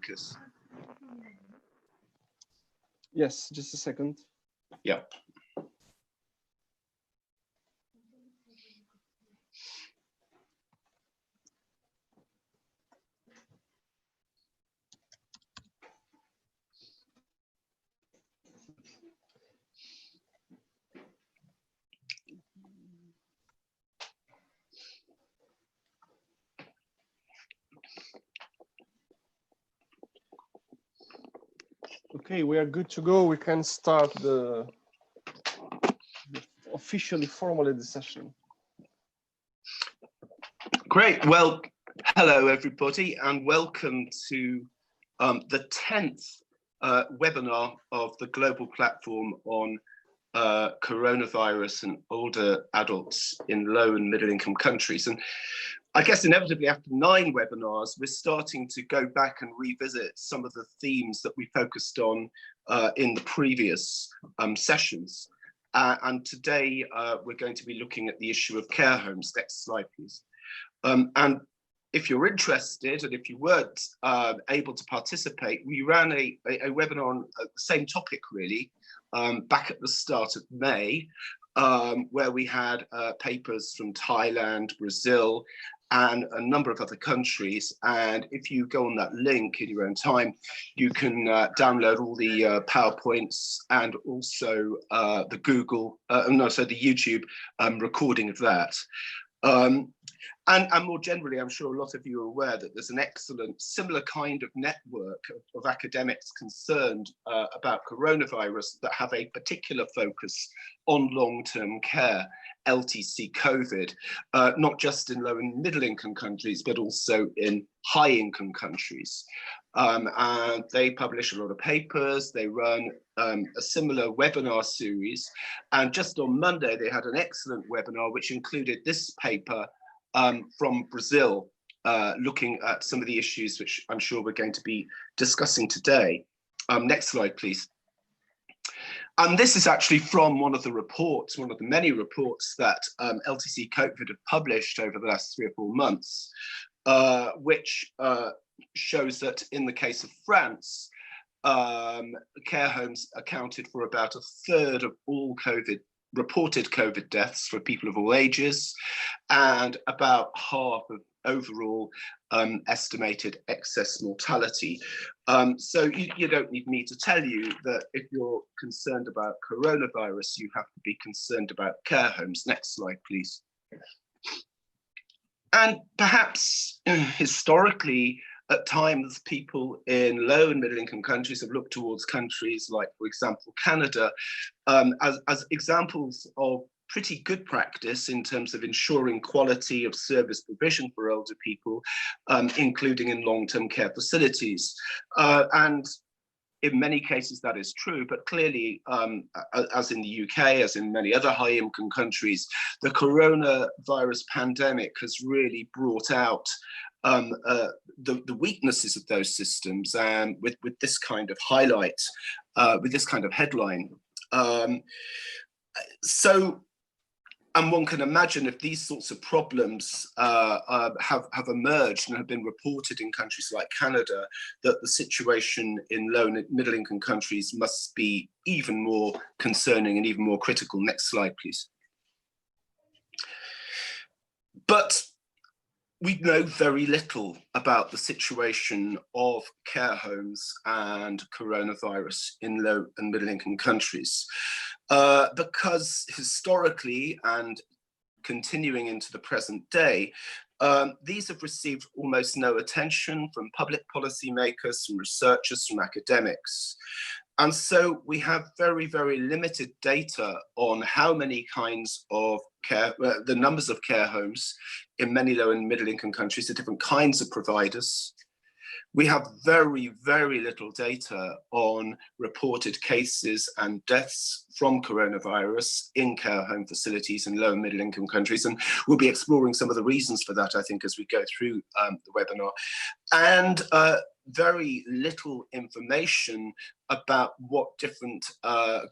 speakers? Yes, just a second. Yeah. Okay, we are good to go. We can start officially, formally the session. Great. Well, hello everybody, and welcome to the 10th webinar of the global platform on coronavirus and older adults in low and middle income countries. And I guess inevitably after 9 webinars, we're starting to go back and revisit some of the themes that we focused on in the previous sessions. And today we're going to be looking at the issue of care homes. Next slide, please. And if you're interested, and if you weren't able to participate, we ran a webinar on the same topic really, back at the start of May, where we had papers from Thailand, Brazil, and a number of other countries. And if you go on that link in your own time, you can download all the PowerPoints and also the the YouTube recording of that. And more generally, I'm sure a lot of you are aware that there's an excellent similar kind of network of academics concerned about coronavirus that have a particular focus on long-term care, LTC COVID, not just in low and middle income countries, but also in high income countries. And they publish a lot of papers, they run a similar webinar series. And just on Monday, they had an excellent webinar, which included this paper from Brazil, looking at some of the issues which I'm sure we're going to be discussing today. Next slide, please. And this is actually from one of the reports, one of the many reports that LTC COVID have published over the last 3 or 4 months, which shows that in the case of France, care homes accounted for about 1/3 of all reported COVID deaths for people of all ages, and about half of overall estimated excess mortality. So you don't need me to tell you that if you're concerned about coronavirus, you have to be concerned about care homes. Next slide, please. And perhaps historically, at times, people in low and middle income countries have looked towards countries like, for example, Canada, as examples of pretty good practice in terms of ensuring quality of service provision for older people, including in long-term care facilities. And in many cases that is true, but clearly, as in the UK, as in many other high-income countries, the coronavirus pandemic has really brought out the weaknesses of those systems, and with this kind of highlight, with this kind of headline. And one can imagine if these sorts of problems have emerged and have been reported in countries like Canada, that the situation in low and middle income countries must be even more concerning and even more critical. Next slide, please. But we know very little about the situation of care homes and coronavirus in low and middle income countries, because historically and continuing into the present day, these have received almost no attention from public policymakers, from researchers, from academics. And so we have very, very limited data on how many kinds of care, the numbers of care homes in many low and middle income countries, the different kinds of providers. We have very, very little data on reported cases and deaths from coronavirus in care home facilities in low and middle income countries. And we'll be exploring some of the reasons for that, I think, as we go through the webinar. And very little information about what different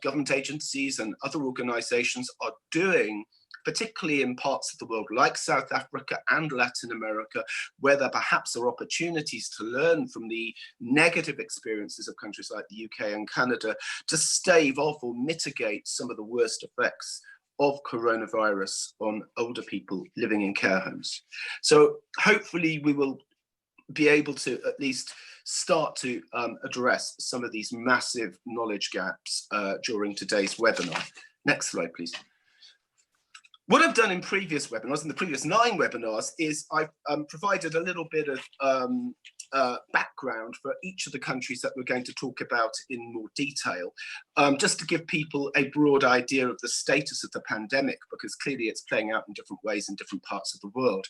government agencies and other organizations are doing particularly in parts of the world like South Africa and Latin America, where there perhaps are opportunities to learn from the negative experiences of countries like the UK and Canada to stave off or mitigate some of the worst effects of coronavirus on older people living in care homes. So hopefully we will be able to at least start to address some of these massive knowledge gaps during today's webinar. Next slide, please. What I've done in previous webinars, in the previous 9 webinars, is I've provided a little bit of background for each of the countries that we're going to talk about in more detail, just to give people a broad idea of the status of the pandemic, because clearly it's playing out in different ways in different parts of the world.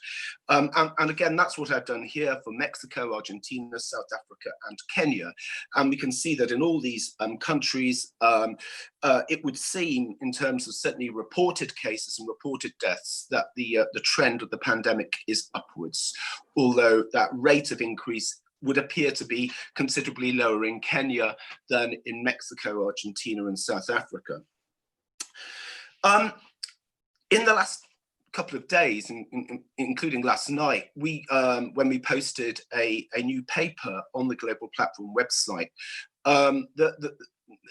And again, that's what I've done here for Mexico, Argentina, South Africa, and Kenya. And we can see that in all these countries, it would seem, in terms of certainly reported cases and reported deaths, that the trend of the pandemic is upwards, although that rate of increase would appear to be considerably lower in Kenya than in Mexico, Argentina, and South Africa. In the last couple of days, including last night, when we posted a new paper on the Global Platform website,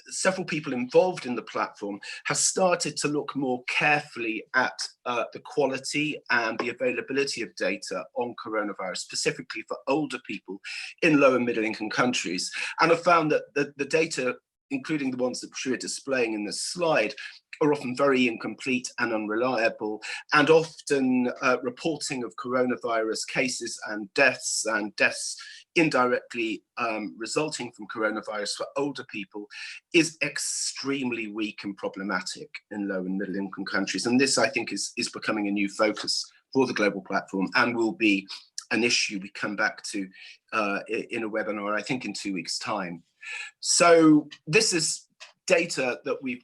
several people involved in the platform have started to look more carefully at the quality and the availability of data on coronavirus, specifically for older people in low and middle income countries, and have found that the data, including the ones that we're displaying in this slide, are often very incomplete and unreliable, and often reporting of coronavirus cases and deaths indirectly resulting from coronavirus for older people is extremely weak and problematic in low and middle income countries. And this, I think, is becoming a new focus for the Global Platform, and will be an issue we come back to in a webinar, I think, in 2 weeks' time. So this is data that we've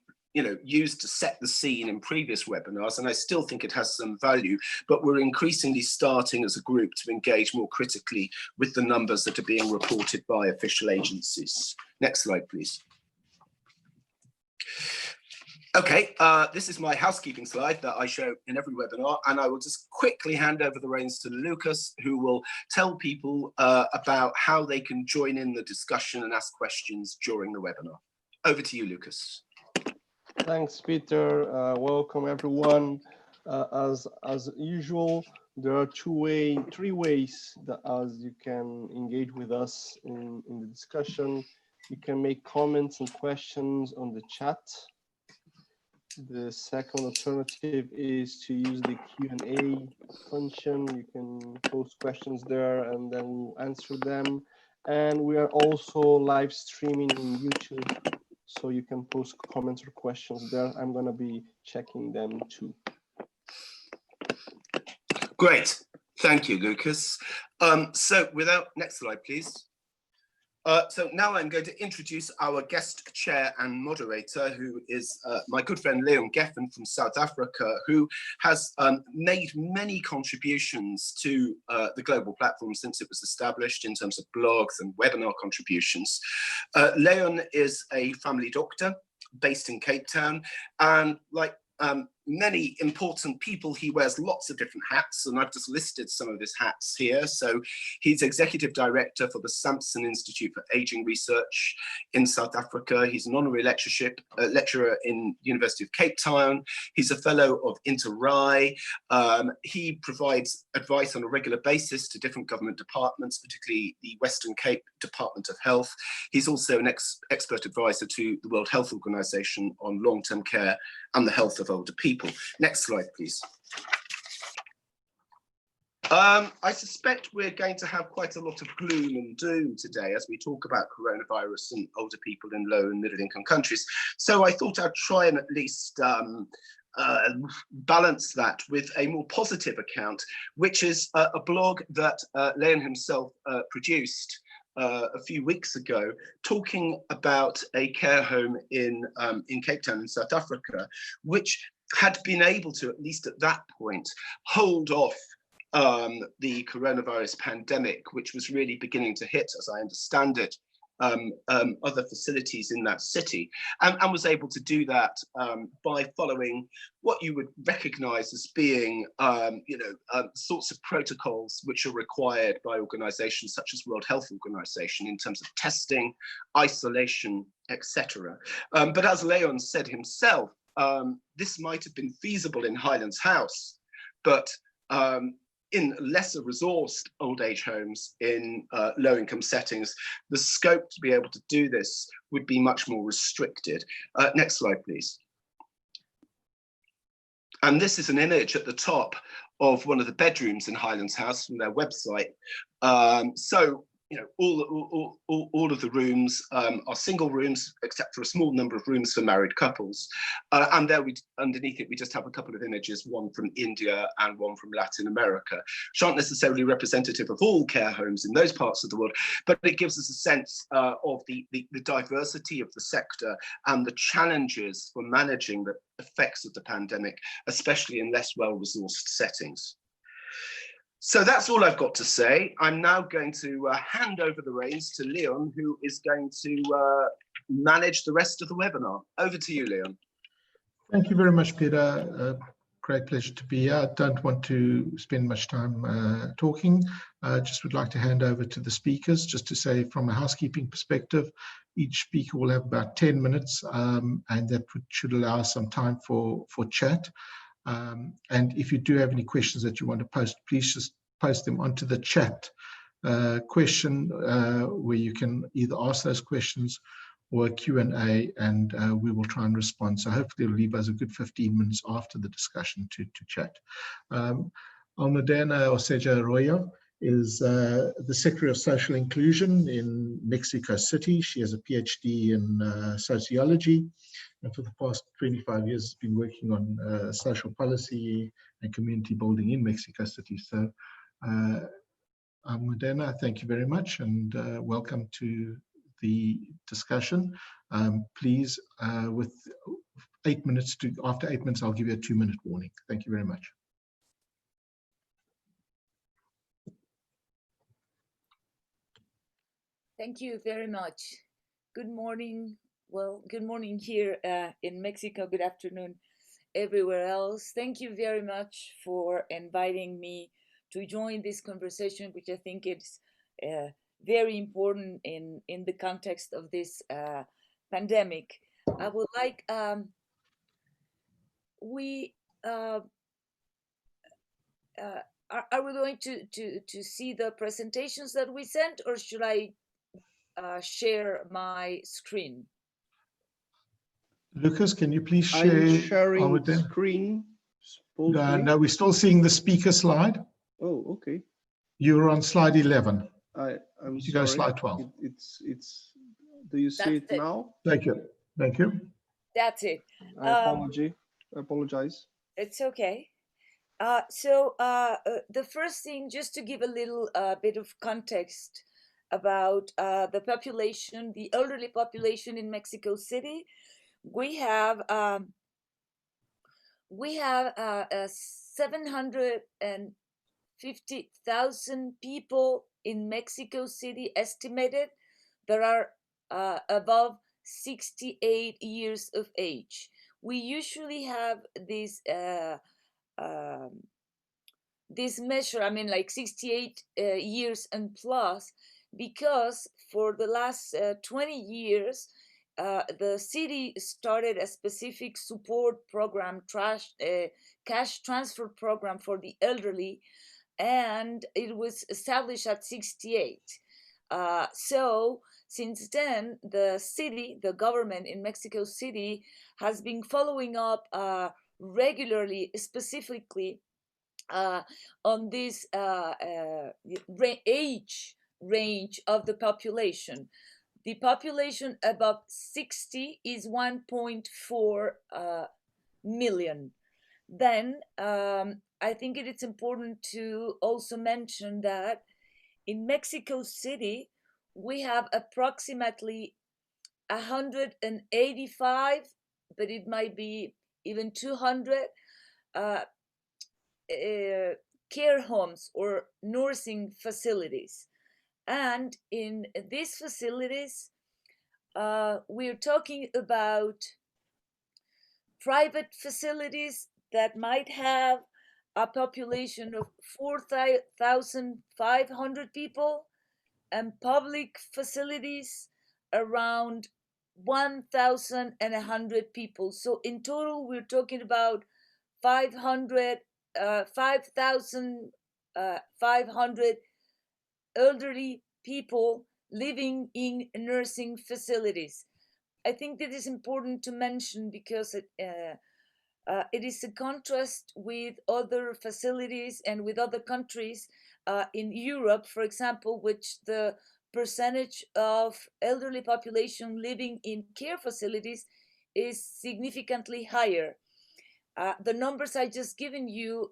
used to set the scene in previous webinars, and I still think it has some value, but we're increasingly starting as a group to engage more critically with the numbers that are being reported by official agencies. Next slide, please. Okay, this is my housekeeping slide that I show in every webinar, and I will just quickly hand over the reins to Lucas, who will tell people about how they can join in the discussion and ask questions during the webinar. Over to you, Lucas. Thanks, Peter. Welcome, everyone. As usual, there are three ways that as you can engage with us in the discussion. You can make comments and questions on the chat. The second alternative is to use the Q&A function. You can post questions there and then we'll answer them. And we are also live streaming in YouTube, so you can post comments or questions there. I'm going to be checking them too. Great. Thank you, Lucas. So next slide, please. So now I'm going to introduce our guest chair and moderator, who is my good friend Leon Geffen from South Africa, who has made many contributions to the Global Platform since it was established in terms of blogs and webinar contributions. Leon is a family doctor based in Cape Town, and like many important people, he wears lots of different hats, and I've just listed some of his hats here. So he's executive director for the Sampson Institute for Aging Research in South Africa. He's an honorary lecturer in University of Cape Town. He's a fellow of Inter-RAI. He provides advice on a regular basis to different government departments, particularly the Western Cape Department of Health. He's also an expert advisor to the World Health Organization on long-term care and the health of older people. Next slide, please. I suspect we're going to have quite a lot of gloom and doom today as we talk about coronavirus and older people in low and middle income countries. So I thought I'd try and at least balance that with a more positive account, which is a blog that Leon himself produced a few weeks ago, talking about a care home in Cape Town in South Africa, which had been able to, at least at that point, hold off the coronavirus pandemic, which was really beginning to hit, as I understand it, other facilities in that city, and was able to do that by following what you would recognize as being, sorts of protocols which are required by organizations such as World Health Organization in terms of testing, isolation, etc. But as Leon said himself, this might have been feasible in Highlands House, but in lesser resourced old age homes in low-income settings, the scope to be able to do this would be much more restricted. Next slide, please. And this is an image at the top of one of the bedrooms in Highlands House from their website. So, all of the rooms are single rooms, except for a small number of rooms for married couples. And there, underneath it, we just have a couple of images, one from India and one from Latin America, which aren't necessarily representative of all care homes in those parts of the world, but it gives us a sense of the diversity of the sector and the challenges for managing the effects of the pandemic, especially in less well-resourced settings. So that's all I've got to say. I'm now going to hand over the reins to Leon, who is going to manage the rest of the webinar. Over to you, Leon. Thank you very much, Peter. Great pleasure to be here. I don't want to spend much time talking. Just would like to hand over to the speakers, just to say from a housekeeping perspective, each speaker will have about 10 minutes, and that should allow some time for chat. And if you do have any questions that you want to post, please just post them onto the chat question, where you can either ask those questions or a Q&A, and we will try and respond. So hopefully it'll leave us a good 15 minutes after the discussion to chat. Almudena Oseja Arroyo is the Secretary of Social Inclusion in Mexico City. She has a PhD in sociology, and for the past 25 years has been working on social policy and community building in Mexico City. So Almudena, thank you very much, and welcome to the discussion. Please, with 8 minutes after 8 minutes, I'll give you a 2-minute warning. Thank you very much. Thank you very much. Good morning. Well, good morning here in Mexico. Good afternoon everywhere else. Thank you very much for inviting me to join this conversation, which I think is very important in the context of this pandemic. I would like, are we going to see the presentations that we sent, or should I share my screen? Lucas, can you please share? I'm sharing the screen. No, we're still seeing the speaker slide. Oh, okay. You're on slide 11. I'm you go slide 12. It's. Do you see it now? Thank you. Thank you. That's it. I apologize. It's okay. So the first thing, just to give a little bit of context about the population, the elderly population in Mexico City, we have 750,000 people in Mexico City estimated that are above 68 years of age. We usually have this this measure, I mean, like 68 years and plus, because for the last 20 years, the city started a specific support program, cash transfer program for the elderly, and it was established at 68. So since then, the city, the government in Mexico City has been following up regularly, specifically on this age range of the population. The population above 60 is 1.4 million. Then I think it is important to also mention that in Mexico City, we have approximately 185, but it might be even 200 care homes or nursing facilities. And in these facilities, we're talking about private facilities that might have a population of 4,500 people, and public facilities around 1,100 people. So in total, we're talking about 5,500 elderly people living in nursing facilities. I think that is important to mention because it is a contrast with other facilities and with other countries in Europe, for example, which the percentage of elderly population living in care facilities is significantly higher. The numbers I just given you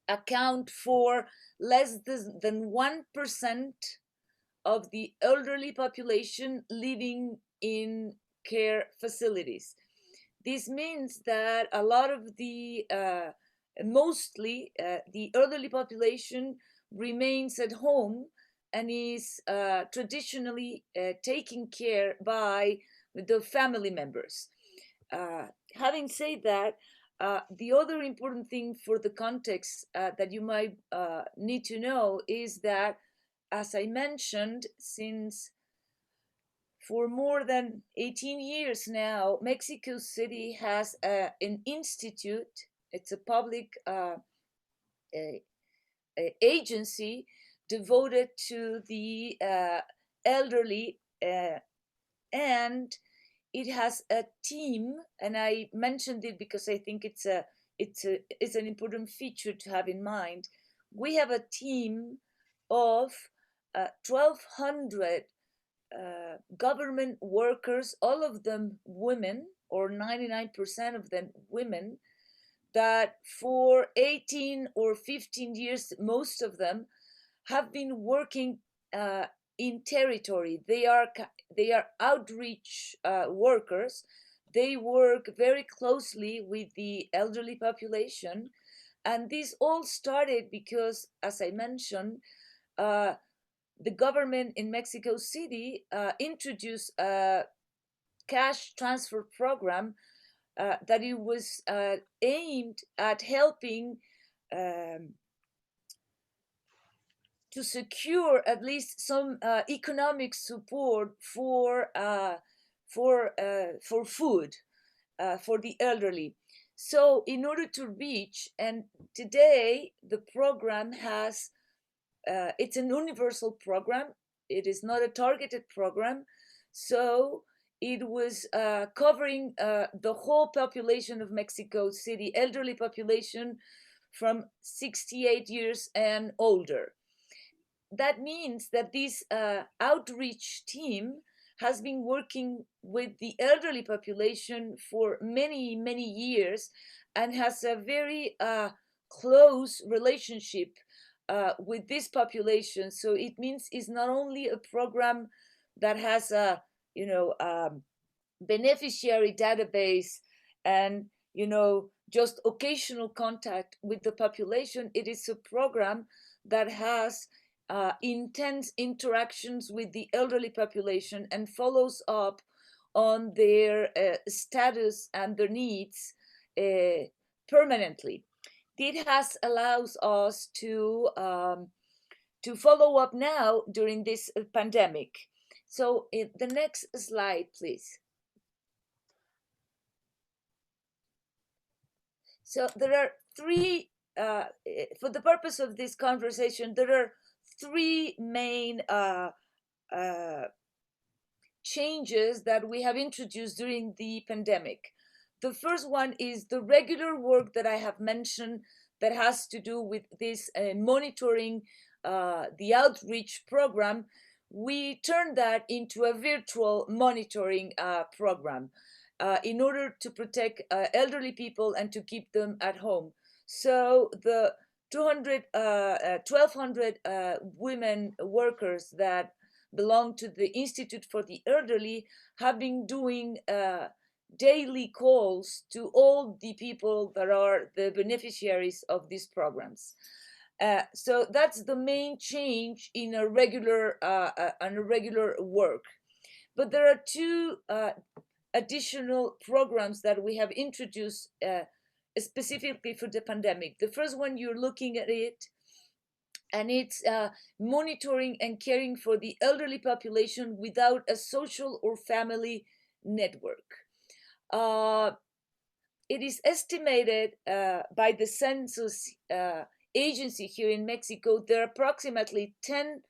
account for less than 1% of the elderly population living in care facilities. This means that a lot of the, mostly the elderly population remains at home and is traditionally taken care by the family members. Having said that, the other important thing for the context that you might need to know is that, as I mentioned, since for more than 18 years now, Mexico City has an institute. It's a public agency devoted to the elderly, and it has a team. And I mentioned it because I think it's an important feature to have in mind. We have a team of 1,200 government workers, all of them women, or 99% of them women, that for 18 or 15 years, most of them have been working in territory. They are outreach workers. They work very closely with the elderly population. And this all started because, as I mentioned, the government in Mexico City introduced a cash transfer program that it was aimed at helping to secure at least some economic support for food for the elderly. So in order to reach, and today the program has it's an universal program. It is not a targeted program. So it was covering the whole population of Mexico City, elderly population from 68 years and older. That means that this outreach team has been working with the elderly population for many, many years and has a very close relationship with this population. So it means it's not only a program that has a beneficiary database and just occasional contact with the population. It is a program that has intense interactions with the elderly population and follows up on their status and their needs permanently. It has allows us to follow up now during this pandemic. So the next slide, please. So there are three, for the purpose of this conversation, there are three main changes that we have introduced during the pandemic. The first one is the regular work that I have mentioned that has to do with this monitoring, the outreach program. We turned that into a virtual monitoring program in order to protect elderly people and to keep them at home. So the 1,200 women workers that belong to the Institute for the Elderly have been doing daily calls to all the people that are the beneficiaries of these programs. So that's the main change in a regular work. But there are two additional programs that we have introduced specifically for the pandemic. The first one, you're looking at it, and it's monitoring and caring for the elderly population without a social or family network. It is estimated by the census agency here in Mexico, there are approximately 10%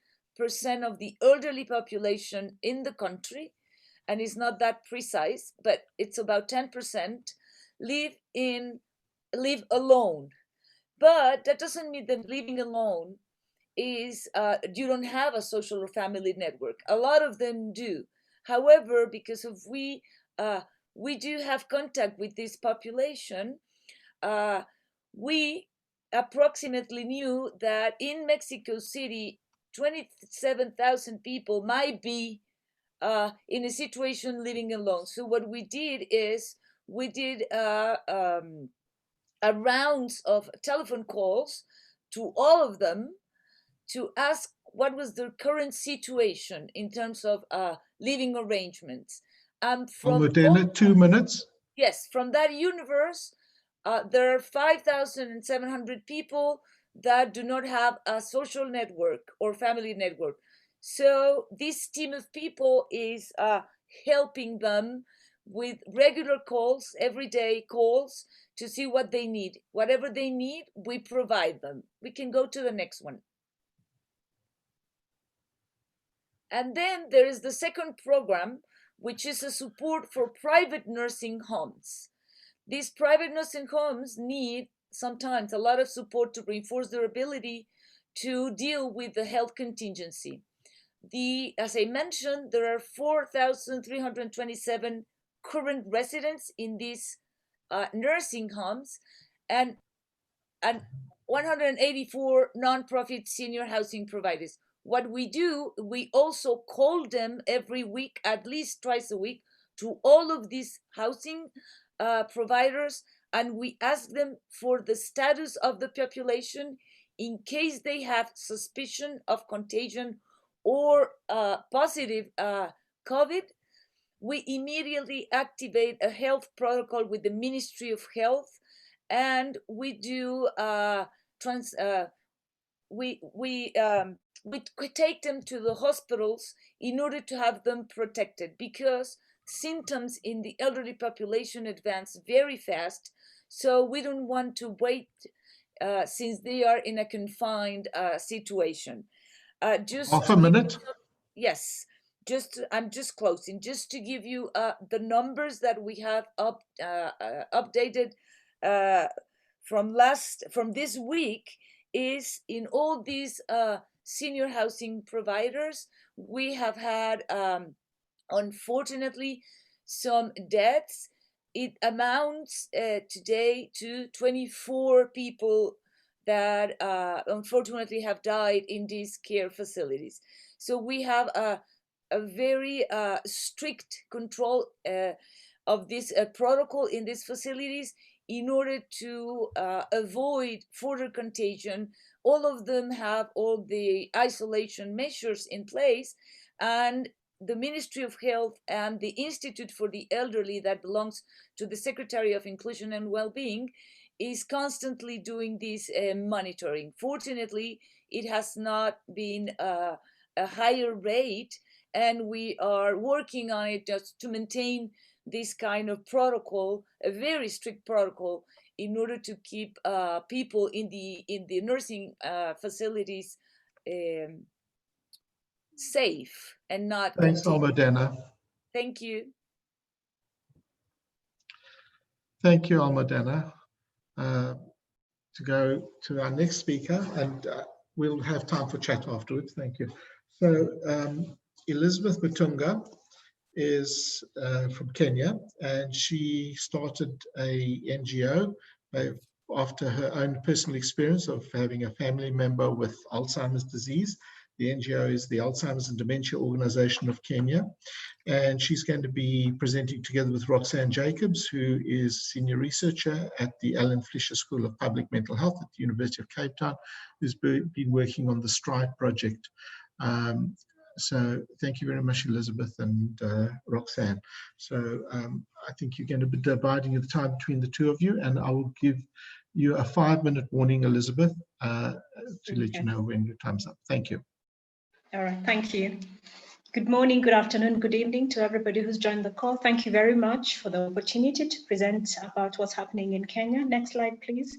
of the elderly population in the country, and it's not that precise, but it's about 10%, live alone. But that doesn't mean that living alone is you don't have a social or family network. A lot of them do. However, because of we do have contact with this population, we approximately knew that in Mexico City, 27,000 people might be in a situation living alone. So what we did is we did a rounds of telephone calls to all of them to ask what was their current situation in terms of living arrangements. From Almudena, 2 minutes. Yes, from that universe, there are 5,700 people that do not have a social network or family network. So this team of people is helping them with regular calls, everyday calls, to see what they need. Whatever they need, we provide them. We can go to the next one. And then there is the second program, which is a support for private nursing homes. These private nursing homes need sometimes a lot of support to reinforce their ability to deal with the health contingency. As I mentioned, there are 4,327 current residents in these nursing homes, and 184 nonprofit senior housing providers. What we do, we also call them every week, at least twice a week, to all of these housing providers, and we ask them for the status of the population in case they have suspicion of contagion or positive COVID. We immediately activate a health protocol with the Ministry of Health, and we do we take them to the hospitals in order to have them protected, because symptoms in the elderly population advance very fast. So we don't want to wait since they are in a confined situation. Just half a minute. Yes, I'm just closing. Just to give you the numbers that we have updated from this week, is in all these senior housing providers, we have had unfortunately some deaths. It amounts today to 24 people that unfortunately have died in these care facilities. So we have a very strict control of this protocol in these facilities in order to avoid further contagion. All of them have all the isolation measures in place, and the Ministry of Health and the Institute for the Elderly, that belongs to the Secretary of Inclusion and Well-being, is constantly doing this monitoring. Fortunately, it has not been a higher rate, and we are working on it just to maintain this kind of protocol, a very strict protocol, in order to keep people in the nursing facilities safe and not. Thanks, Almudena. Thank you. Thank you, Almudena. To go to our next speaker, and we'll have time for chat afterwards. Thank you. So Elizabeth Mutunga is from Kenya, and she started a NGO after her own personal experience of having a family member with Alzheimer's disease. The NGO is the Alzheimer's and Dementia Organization of Kenya. And she's going to be presenting together with Roxanne Jacobs, who is senior researcher at the Alan Flisher School of Public Mental Health at the University of Cape Town, who's been working on the STRIDE project. So thank you very much, Elizabeth and Roxanne. So I think you're going to be dividing the time between the two of you, and I will give you a 5-minute warning, Elizabeth, to let you know when your time's up. Thank you. All right, thank you. Good morning, good afternoon, good evening to everybody who's joined the call. Thank you very much for the opportunity to present about what's happening in Kenya. Next slide, please.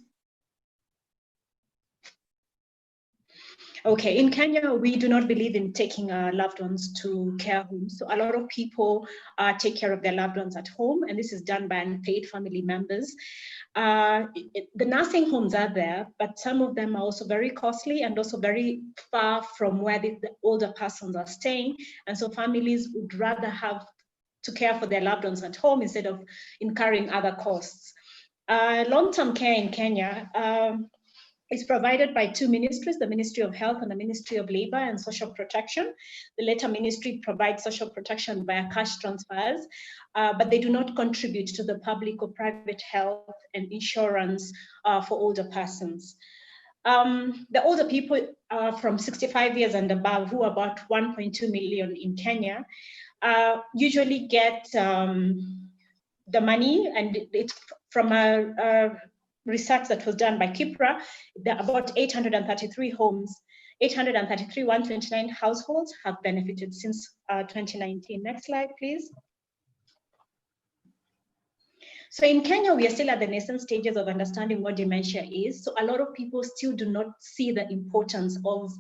Okay, in Kenya, we do not believe in taking our loved ones to care homes. So a lot of people take care of their loved ones at home, and this is done by unpaid family members. The nursing homes are there, but some of them are also very costly and also very far from where the older persons are staying. And so families would rather have to care for their loved ones at home instead of incurring other costs. Long-term care in Kenya is provided by two ministries, the Ministry of Health and the Ministry of Labor and Social Protection. The latter ministry provides social protection via cash transfers, but they do not contribute to the public or private health and insurance for older persons. The older people from 65 years and above, who are about 1.2 million in Kenya, usually get the money, and it's from a research that was done by Kipra. There are about 833 homes, 129 households have benefited since 2019. Next slide, please. So in Kenya, we are still at the nascent stages of understanding what dementia is. So a lot of people still do not see the importance of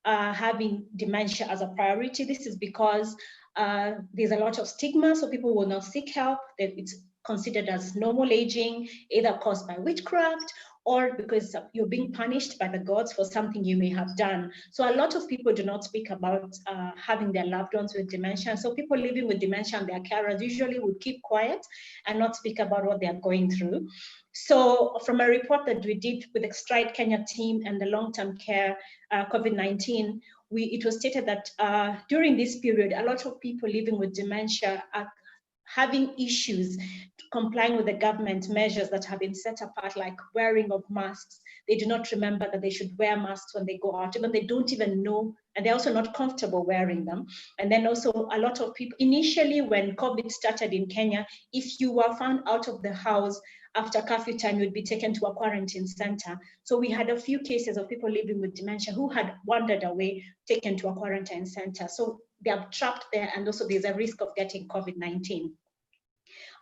having dementia as a priority. This is because there's a lot of stigma, so people will not seek help. That it's considered as normal aging, either caused by witchcraft or because you're being punished by the gods for something you may have done. So a lot of people do not speak about having their loved ones with dementia. So people living with dementia and their carers usually would keep quiet and not speak about what they're going through. So from a report that we did with the STRIDE Kenya team and the long-term care COVID-19, it was stated that during this period, a lot of people living with dementia are having issues complying with the government measures that have been set apart, like wearing of masks. They do not remember that they should wear masks when they go out, even they don't even know, and they're also not comfortable wearing them. And then also a lot of people, initially when COVID started in Kenya, if you were found out of the house after curfew time, you'd be taken to a quarantine center. So we had a few cases of people living with dementia who had wandered away, taken to a quarantine center. So they are trapped there, and also there's a risk of getting COVID-19.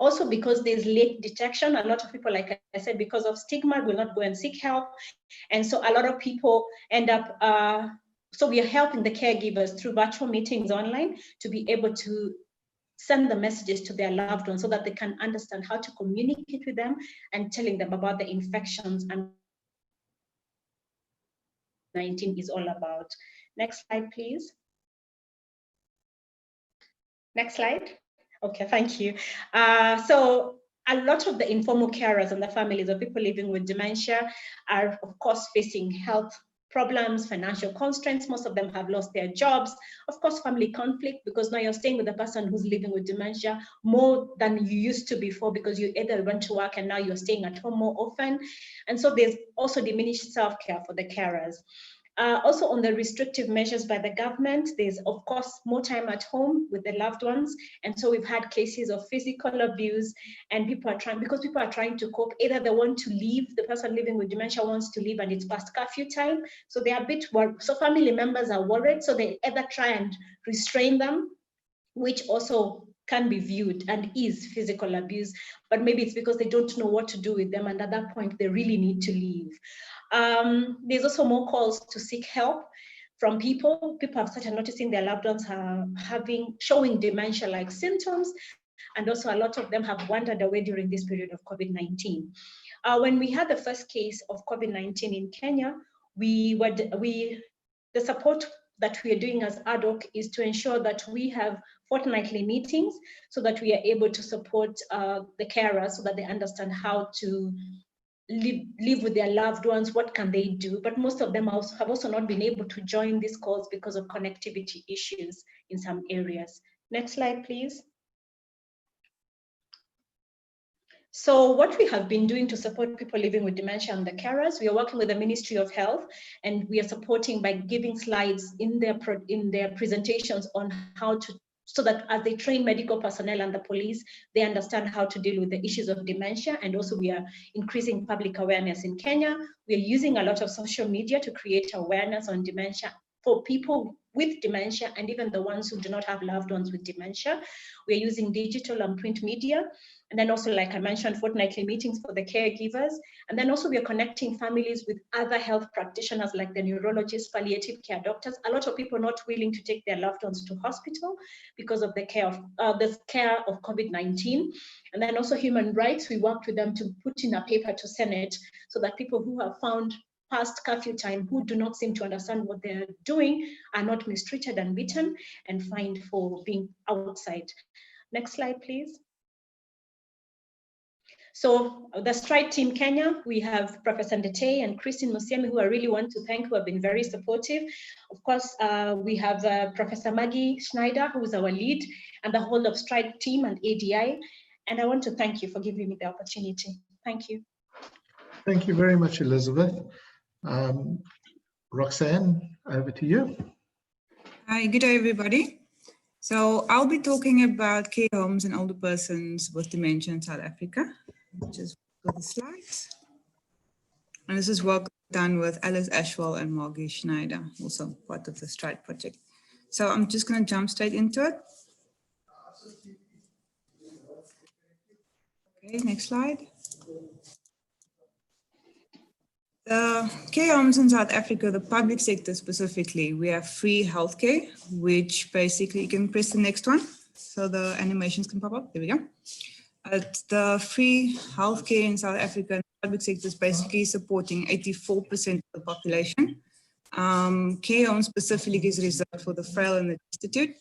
Also, because there's late detection, a lot of people, like I said, because of stigma, will not go and seek help. And so a lot of people end up, so we are helping the caregivers through virtual meetings online to be able to send the messages to their loved ones so that they can understand how to communicate with them and telling them about the infections and 19 is all about. Next slide, please. Next slide. Okay, thank you. So a lot of the informal carers and the families of people living with dementia are, of course, facing health problems, financial constraints. Most of them have lost their jobs. Of course, family conflict, because now you're staying with the person who's living with dementia more than you used to before, because you either went to work and now you're staying at home more often. And so there's also diminished self-care for the carers. Also on the restrictive measures by the government, there's of course more time at home with the loved ones. And so we've had cases of physical abuse, and people are trying to cope. Either they want to leave, the person living with dementia wants to leave and it's past curfew time. So they are a bit worried. So family members are worried. So they either try and restrain them, which also can be viewed and is physical abuse, but maybe it's because they don't know what to do with them. And at that point, they really need to leave. There's also more calls to seek help from people. People have started noticing their loved ones are showing dementia-like symptoms, and also a lot of them have wandered away during this period of COVID-19. When we had the first case of COVID-19 in Kenya, the support that we are doing as ad hoc is to ensure that we have fortnightly meetings so that we are able to support the carers so that they understand how to live with their loved ones, what can they do? But most of them have also not been able to join these calls because of connectivity issues in some areas. Next slide, please. So what we have been doing to support people living with dementia and the carers, we are working with the Ministry of Health, and we are supporting by giving slides in their presentations on how to, so that as they train medical personnel and the police, they understand how to deal with the issues of dementia. And also we are increasing public awareness in Kenya. We are using a lot of social media to create awareness on dementia for people with dementia and even the ones who do not have loved ones with dementia. We are using digital and print media. And then also, like I mentioned, fortnightly meetings for the caregivers. And then also we are connecting families with other health practitioners like the neurologists, palliative care doctors. A lot of people are not willing to take their loved ones to hospital because of the care of COVID-19. And then also human rights, we worked with them to put in a paper to Senate so that people who have found past curfew time, who do not seem to understand what they're doing, are not mistreated and beaten and fined for being outside. Next slide, please. So the Stride team Kenya, we have Professor Ndete and Christine Musiemi, who I really want to thank, who have been very supportive. Of course, we have Professor Maggie Schneider, who is our lead, and the whole of Stride team and ADI. And I want to thank you for giving me the opportunity. Thank you. Thank you very much, Elizabeth. Roxanne, over to you. Hi, good day, everybody. So I'll be talking about care homes and older persons with dementia in South Africa. Just go to the slides. And this is work done with Alice Ashwell and Margie Schneider, also part of the Stride project. So I'm just going to jump straight into it. Okay, next slide. The care homes in South Africa, the public sector specifically, we have free healthcare, which basically, you can press the next one so the animations can pop up. There we go. The free healthcare in South Africa, the public sector is basically supporting 84% of the population. Care homes specifically is reserved for the frail and the destitute.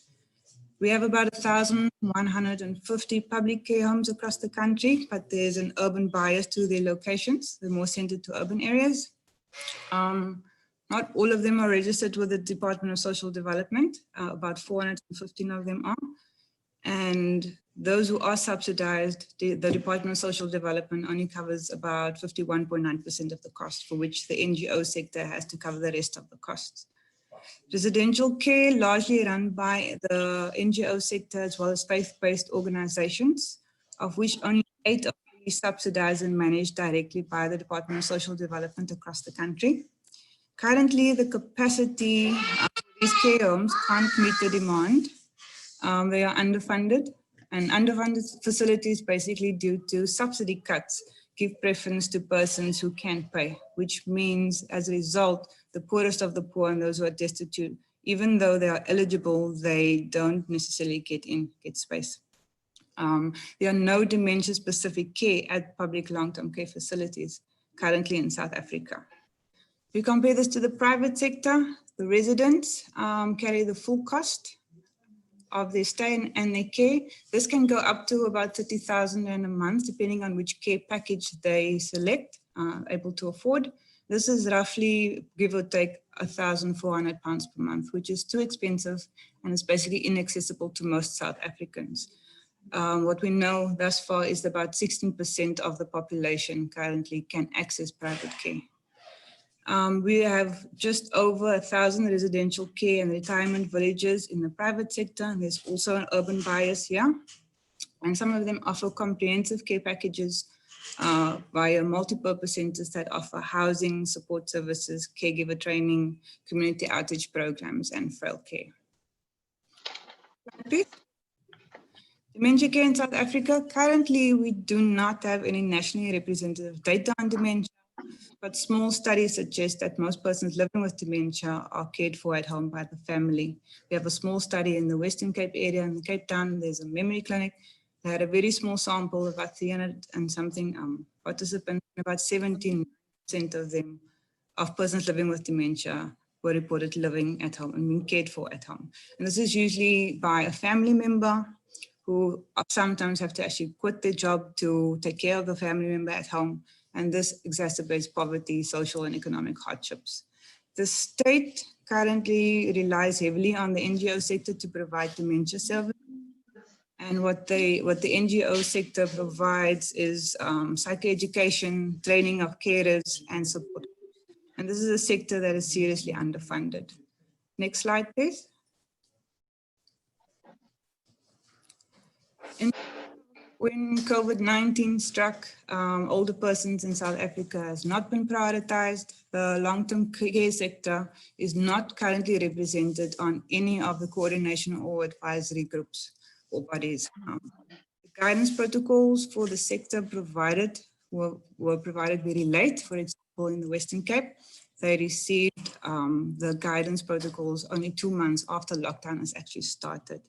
We have about 1,150 public care homes across the country, but there's an urban bias to their locations. They're more centered to urban areas. Not all of them are registered with the Department of Social Development. About 415 of them are. And those who are subsidized, the Department of Social Development only covers about 51.9% of the cost, for which the NGO sector has to cover the rest of the costs. Residential care largely run by the NGO sector as well as faith-based organizations, of which only 8 are subsidized and managed directly by the Department of Social Development across the country. Currently, the capacity of these care homes can't meet the demand. They are underfunded, and underfunded facilities basically due to subsidy cuts give preference to persons who can pay, which means as a result, the poorest of the poor and those who are destitute, even though they are eligible, they don't necessarily get space. There are no dementia-specific care at public long-term care facilities currently in South Africa. If you compare this to the private sector, the residents carry the full cost of their stay and their care. This can go up to about 30,000 Rand a month, depending on which care package they select, able to afford. This is roughly, give or take, £1,400 per month, which is too expensive and is basically inaccessible to most South Africans. What we know thus far is about 16% of the population currently can access private care. We have just over 1,000 residential care and retirement villages in the private sector, and there's also an urban bias here. And some of them offer comprehensive care packages via multi-purpose centers that offer housing, support services, caregiver training, community outreach programs, and frail care. Dementia care in South Africa. Currently, we do not have any nationally representative data on dementia, but small studies suggest that most persons living with dementia are cared for at home by the family. We have a small study in the Western Cape area in Cape Town. There's a memory clinic. They had a very small sample, about 300 and something participants, about 17% of them, of persons living with dementia, were reported living at home and being cared for at home. And this is usually by a family member who sometimes have to actually quit their job to take care of the family member at home. and this exacerbates poverty, social and economic hardships. The state currently relies heavily on the NGO sector to provide dementia services. And what the NGO sector provides is psychoeducation, training of carers, and support. And this is a sector that is seriously underfunded. Next slide, please. When COVID-19 struck, older persons in South Africa has not been prioritized. The long-term care sector is not currently represented on any of the coordination or advisory groups or bodies. The guidance protocols for the sector provided were provided very late. For example, in the Western Cape, they received the guidance protocols only 2 months after lockdown has actually started.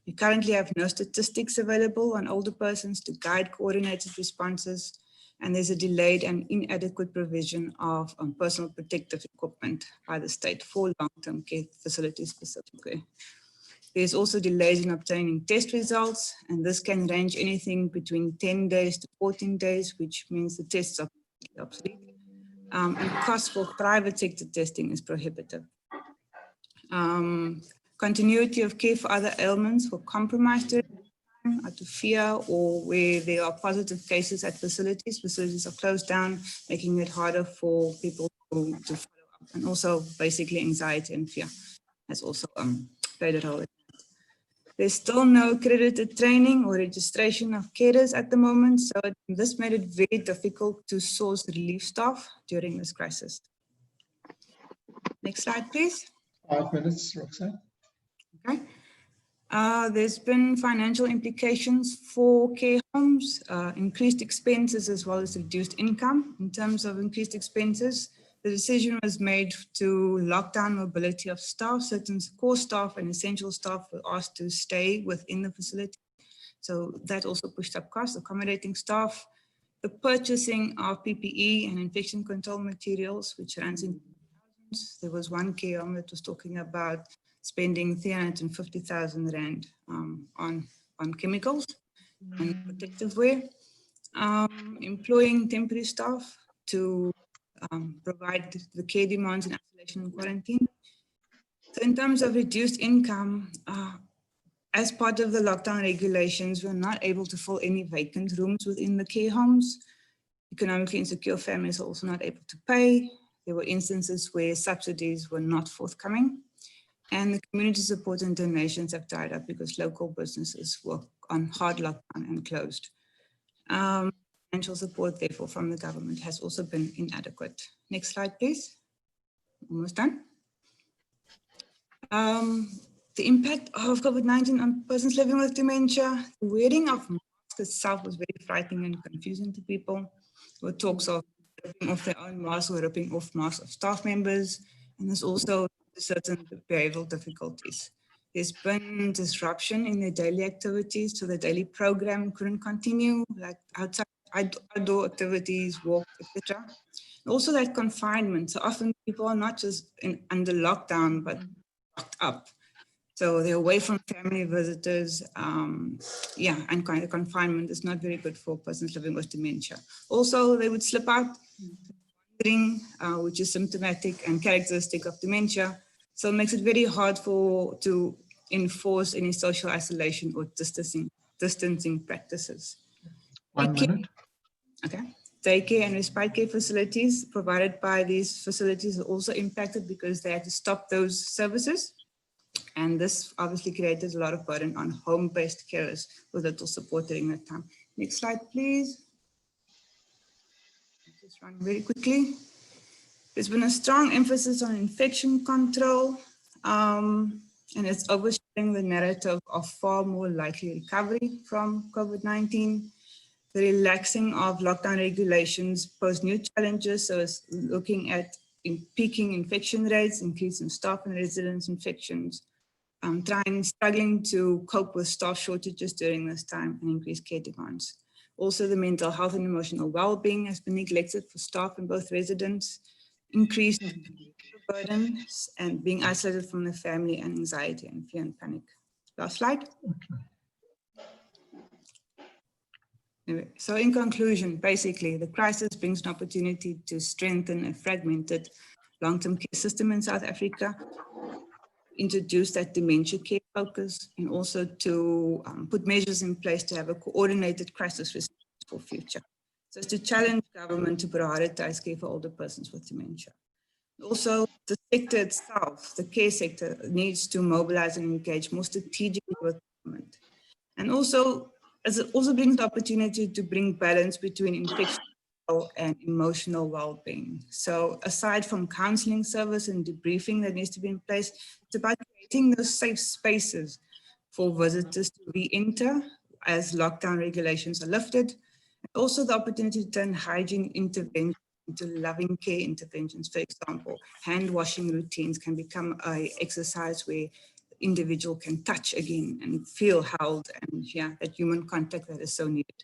We currently have no statistics available on older persons to guide coordinated responses, and there's a delayed and inadequate provision of personal protective equipment by the state for long-term care facilities specifically. There's also delays in obtaining test results, and this can range anything between 10 days to 14 days, which means the tests are obsolete. And cost for private sector testing is prohibitive. Continuity of care for other ailments were compromised during the time out of fear or where there are positive cases at facilities. Facilities are closed down, making it harder for people to follow up. And also basically anxiety and fear has also played a role. There's still no accredited training or registration of carers at the moment, so this made it very difficult to source relief staff during this crisis. Next slide, please. 5 minutes, Roxanne. Okay. There's been financial implications for care homes, increased expenses as well as reduced income. In terms of increased expenses, the decision was made to lock down mobility of staff. Certain core staff and essential staff were asked to stay within the facility. So that also pushed up costs, accommodating staff, the purchasing of PPE and infection control materials, which runs into thousands. There was one care home that was talking about spending 350,000 Rand on chemicals and protective wear, employing temporary staff to provide the care demands in isolation and quarantine. So in terms of reduced income, as part of the lockdown regulations, we're not able to fill any vacant rooms within the care homes. Economically insecure families are also not able to pay. There were instances where subsidies were not forthcoming. And the community support and donations have died up because local businesses were on hard lockdown and closed. Financial support, therefore, from the government has also been inadequate. Next slide, please. Almost done. The impact of COVID-19 on persons living with dementia, the wearing of masks itself was very frightening and confusing to people. There were talks of ripping off their own masks or ripping off masks of staff members, and there's also certain behavioral difficulties. There's been disruption in their daily activities, so the daily program couldn't continue, like outside outdoor activities, walk, etc. Also that confinement. So often people are not just under lockdown, but locked up. So they're away from family visitors. And kind of confinement is not very good for persons living with dementia. Also, they would slip out, which is symptomatic and characteristic of dementia. So it makes it very hard to enforce any social isolation or distancing practices. 1 minute. Okay. Daycare and respite care facilities provided by these facilities are also impacted because they had to stop those services. And this obviously created a lot of burden on home-based carers with little support during that time. Next slide, please. Just run very quickly. There's been a strong emphasis on infection control, and it's overshadowing the narrative of far more likely recovery from COVID-19. The relaxing of lockdown regulations pose new challenges, so it's looking at peaking infection rates, increase in staff and residents infections, struggling to cope with staff shortages during this time and increased care demands. Also, the mental health and emotional well-being has been neglected for staff and both residents, increased burdens and being isolated from the family and anxiety and fear and panic. Last slide. Anyway, so in conclusion, basically, the crisis brings an opportunity to strengthen a fragmented long-term care system in South Africa, introduce that dementia care focus, and also to put measures in place to have a coordinated crisis response for future. So it's to challenge government to prioritize care for older persons with dementia. Also, the sector itself, the care sector, needs to mobilize and engage more strategically with government. And also, as it also brings the opportunity to bring balance between infection and emotional well-being. So aside from counseling service and debriefing that needs to be in place, it's about creating those safe spaces for visitors to re-enter as lockdown regulations are lifted. And also the opportunity to turn hygiene interventions into loving care interventions. For example, hand washing routines can become an exercise where the individual can touch again and feel held, and that human contact that is so needed.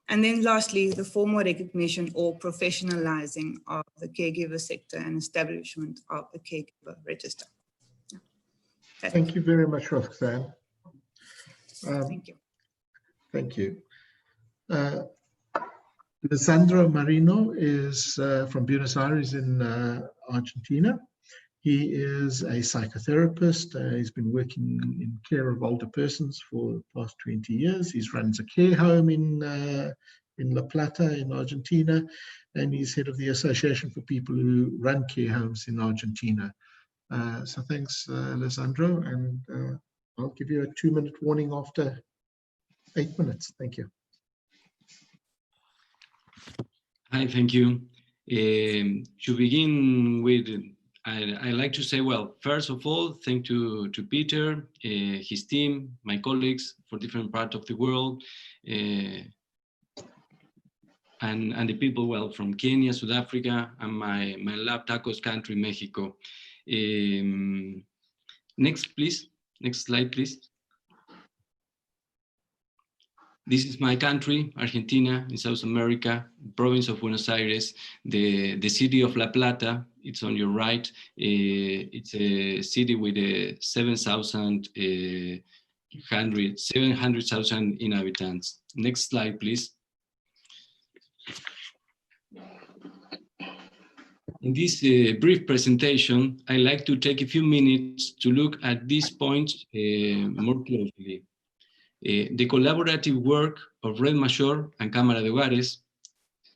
And then lastly, the formal recognition or professionalizing of the caregiver sector and establishment of the caregiver register. Thank you very much, Roxanne. Thank you. Thank you. Lisandro Marino is from Buenos Aires in Argentina. He is a psychotherapist. He's been working in care of older persons for the past 20 years. He runs a care home in La Plata in Argentina, and he's head of the Association for People Who Run Care Homes in Argentina. So thanks, Lisandro, and I'll give you a 2-minute warning after 8 minutes. Thank you. Hi, thank you. To begin with, I like to say, well, first of all, thank you to Peter, his team, my colleagues for different parts of the world, and the people, well, from Kenya, South Africa, and my lab tacos country, Mexico. Next, please. Next slide, please. This is my country, Argentina, in South America, province of Buenos Aires, the city of La Plata. It's on your right. It's a city with 700,000 inhabitants. Next slide, please. In this brief presentation, I'd like to take a few minutes to look at these points more closely. The collaborative work of Red Mayor and Cámara de Hogares,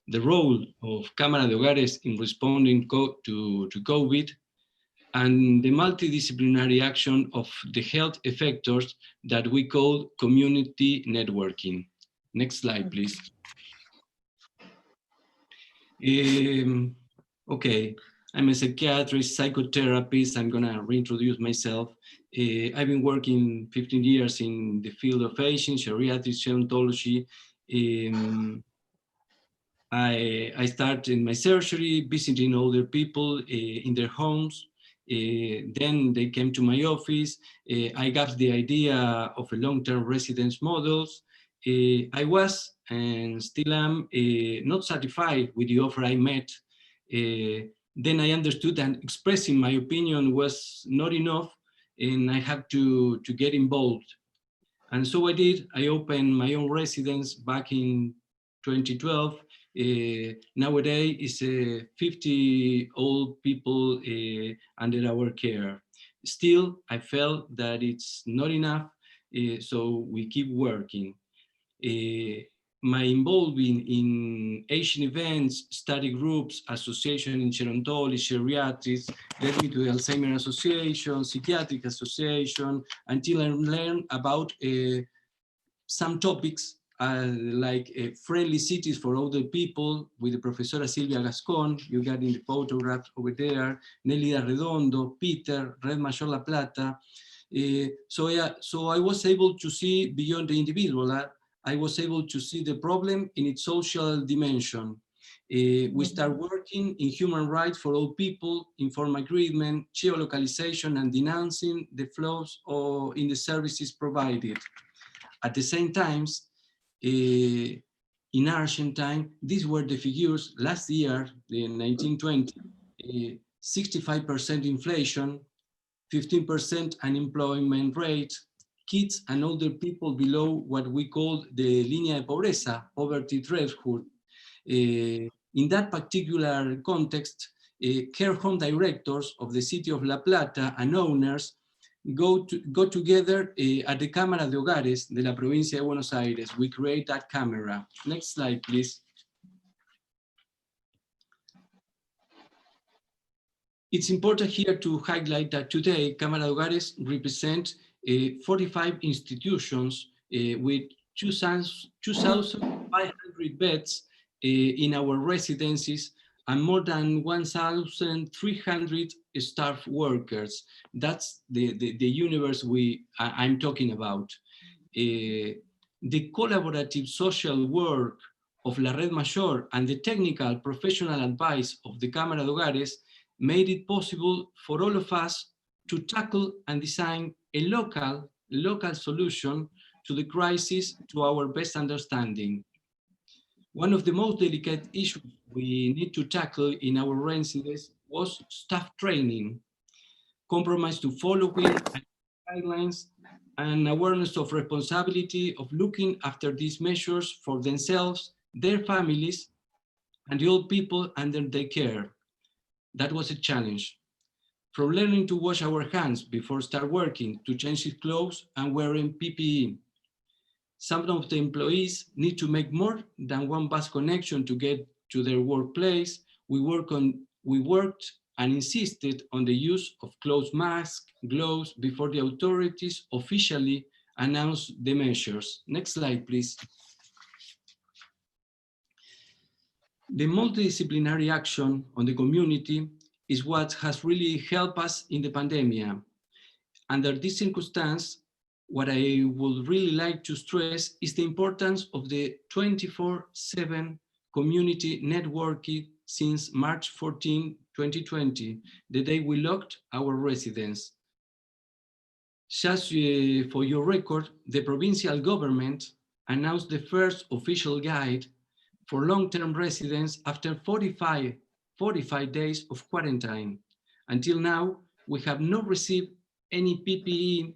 the role of Cámara de Hogares in responding to COVID, and the multidisciplinary action of the health effectors that we call community networking. Next slide, please. Okay, I'm a psychiatrist, psychotherapist. I'm gonna reintroduce myself. I've been working 15 years in the field of aging, geriatrics, gerontology. I started my surgery, visiting older people in their homes. Then they came to my office. I got the idea of a long-term residence models. I was, and still am, not satisfied with the offer I met. Then I understood that expressing my opinion was not enough, and I had to get involved. And so I did. I opened my own residence back in 2012. Nowadays, it's 50 old people under our care. Still, I felt that it's not enough, so we keep working. My involvement in Asian events, study groups, association in gerontology, geriatrics, led me to the Alzheimer's Association, Psychiatric Association, until I learned about some topics like friendly cities for older people with the Professora Silvia Gascon, you got in the photograph over there, Nelida Redondo, Peter, Red Mayor La Plata. So I was able to see beyond the individual. I was able to see the problem in its social dimension. We start working in human rights for all people, informed agreement, geolocalization, and denouncing the flaws in the services provided. At the same time, in Argentina, these were the figures last year, in 1920, 65% inflation, 15% unemployment rate, kids and older people below what we call the línea de pobreza, poverty threshold. In that particular context, care home directors of the city of La Plata and owners go together at the Cámara de Hogares de la provincia de Buenos Aires. We create that camera. Next slide, please. It's important here to highlight that today Cámara de Hogares represent 45 institutions with 2,500 beds in our residencies and more than 1,300 staff workers. That's the universe I'm talking about. The collaborative social work of La Red Mayor and the technical professional advice of the Cámara de Hogares made it possible for all of us to tackle and design a local solution to the crisis to our best understanding. One of the most delicate issues we need to tackle in our residences was staff training, compromise to following guidelines, and awareness of responsibility of looking after these measures for themselves, their families, and the old people under their care. That was a challenge. From learning to wash our hands before start working, to change his clothes and wearing PPE. Some of the employees need to make more than one bus connection to get to their workplace. We worked and insisted on the use of cloth masks, gloves before the authorities officially announced the measures. Next slide, please. The multidisciplinary action on the community is what has really helped us in the pandemic. Under this circumstance, what I would really like to stress is the importance of the 24/7 community networking since March 14, 2020, the day we locked our residence. Just for your record, the provincial government announced the first official guide for long-term residents after 45 days of quarantine. Until now, we have not received any PPE,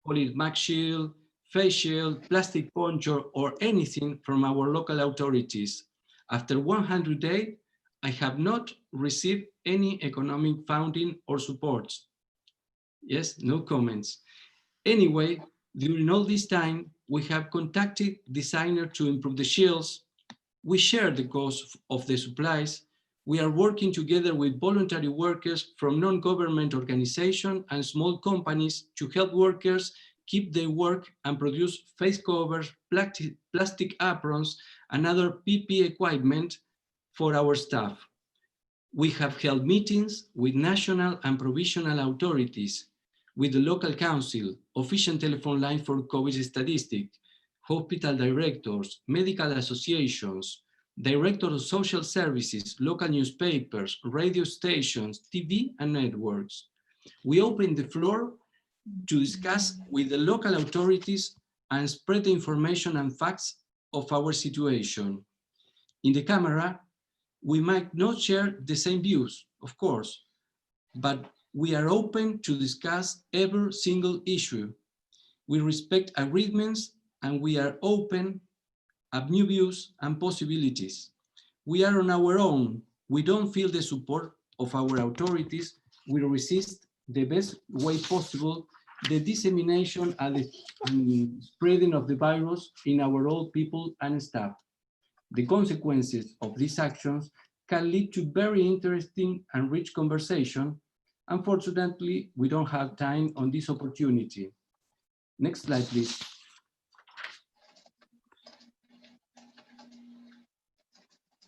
call it mask shield, face shield, plastic poncho, or anything from our local authorities. After 100 days, I have not received any economic funding or support. Yes, no comments. Anyway, during all this time, we have contacted designers to improve the shields. We share the cost of the supplies. We are working together with voluntary workers from non-government organizations and small companies to help workers keep their work and produce face covers, plastic aprons, and other PPE equipment for our staff. We have held meetings with national and provincial authorities, with the local council, official telephone line for COVID statistics, hospital directors, medical associations, directors of social services, local newspapers, radio stations, TV and networks. We opened the floor to discuss with the local authorities and spread the information and facts of our situation. In the camera, we might not share the same views, of course, but we are open to discuss every single issue. We respect agreements and we are open of new views and possibilities. We are on our own. We don't feel the support of our authorities. We resist the best way possible the dissemination and the spreading of the virus in our old people and staff. The consequences of these actions can lead to very interesting and rich conversation. Unfortunately, we don't have time on this opportunity. Next slide, please.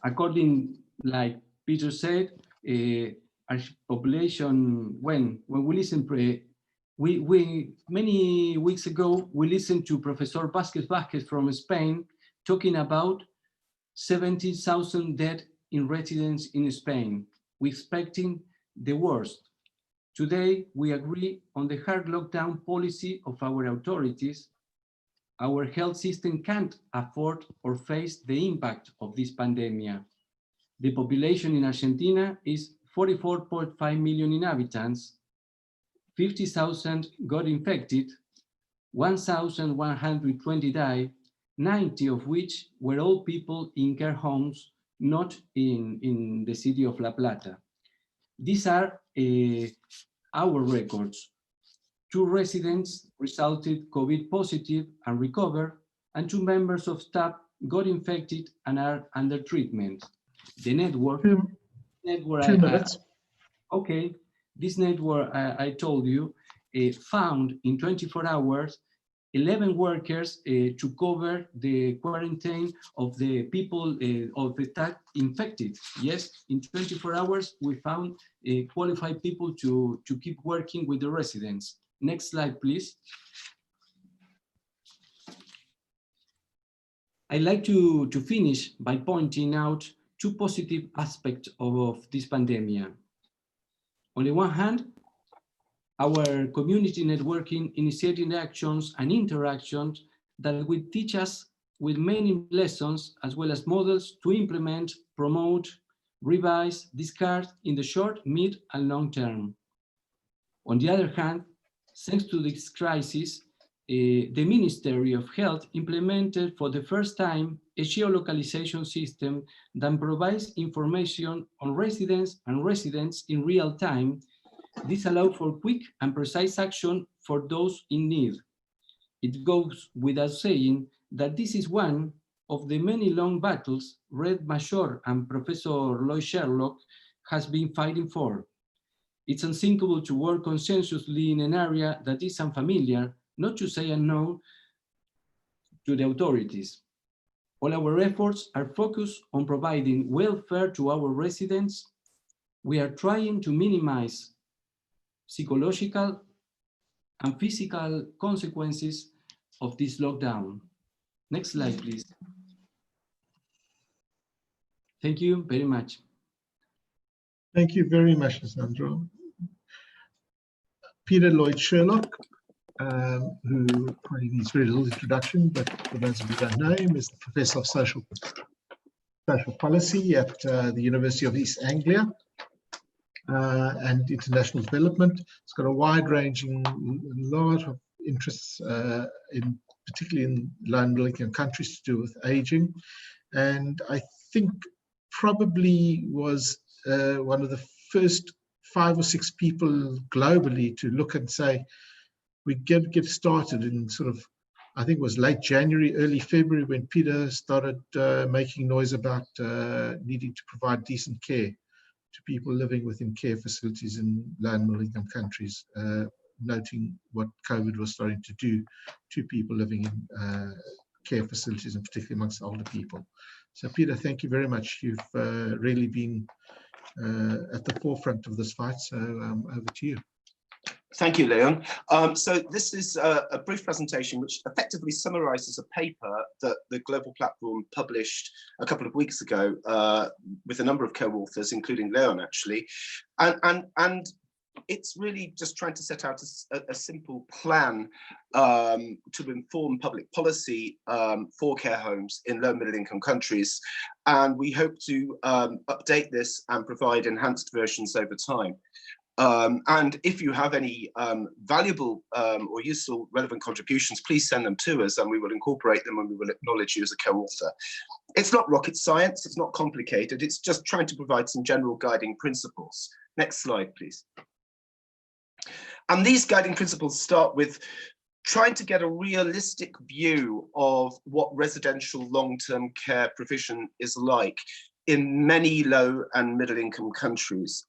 According, like Peter said, our population, when we listen, many weeks ago, we listened to Professor Vázquez from Spain talking about 70,000 dead in residence in Spain. We're expecting the worst. Today, we agree on the hard lockdown policy of our authorities. Our health system can't afford or face the impact of this pandemic. The population in Argentina is 44.5 million inhabitants. 50,000 got infected. 1,120 died, 90 of which were old people in care homes, not in the city of La Plata. These are our records. 2 residents resulted COVID positive and recovered, and 2 members of staff got infected and are under treatment. The network, 2 minutes. Okay, this network I told you found in 24 hours 11 workers to cover the quarantine of the people of the staff infected. Yes, in 24 hours we found qualified people to keep working with the residents. Next slide, please. I'd like to finish by pointing out 2 positive aspects of this pandemic. On the one hand, our community networking initiating actions and interactions that will teach us with many lessons as well as models to implement, promote, revise, discard in the short, mid, and long term. On the other hand, thanks to this crisis, the Ministry of Health implemented for the first time a geolocalization system that provides information on residents in real time. This allows for quick and precise action for those in need. It goes without saying that this is one of the many long battles Red Major and Professor Lloyd Sherlock has been fighting for. It's unthinkable to work consensuously in an area that is unfamiliar, not to say unknown, to the authorities. All our efforts are focused on providing welfare to our residents. We are trying to minimize psychological and physical consequences of this lockdown. Next slide, please. Thank you very much. Thank you very much, Lisandro. Peter Lloyd Sherlock, who probably needs very little introduction, but for those of you who don't know him, is the Professor of Social Policy at the University of East Anglia and International Development. It's got a wide-ranging, lot of interests, particularly in low and middle-income countries, to do with aging. And I think probably was one of the first 5 or 6 people globally to look and say, we get started in sort of, I think it was late January, early February, when Peter started making noise about needing to provide decent care to people living within care facilities in low and middle income countries, noting what COVID was starting to do to people living in care facilities, and particularly amongst older people. So Peter, thank you very much. You've really been at the forefront of this fight, so over to you. Thank you, Leon. So this is a brief presentation which effectively summarizes a paper that the Global Platform published a couple of weeks ago with a number of co-authors, including Leon, actually. And it's really just trying to set out a simple plan to inform public policy for care homes in low and middle income countries. And we hope to update this and provide enhanced versions over time. And if you have any valuable or useful relevant contributions, please send them to us and we will incorporate them and we will acknowledge you as a co-author. It's not rocket science, it's not complicated, it's just trying to provide some general guiding principles. Next slide, please. And these guiding principles start with trying to get a realistic view of what residential long-term care provision is like in many low and middle income countries.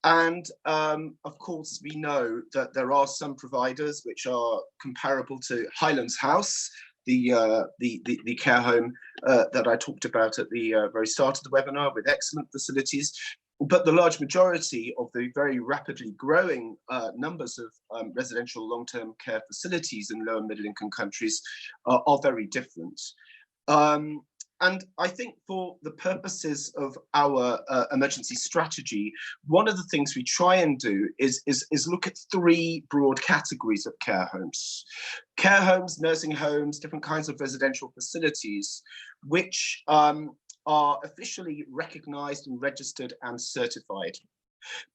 And of course, we know that there are some providers which are comparable to Highlands House, the care home that I talked about at the very start of the webinar, with excellent facilities. But the large majority of the very rapidly growing numbers of residential long-term care facilities in low and middle income countries are very different. And I think for the purposes of our emergency strategy, one of the things we try and do is look at 3 broad categories of care homes. Care homes, nursing homes, different kinds of residential facilities, which are officially recognized and registered and certified.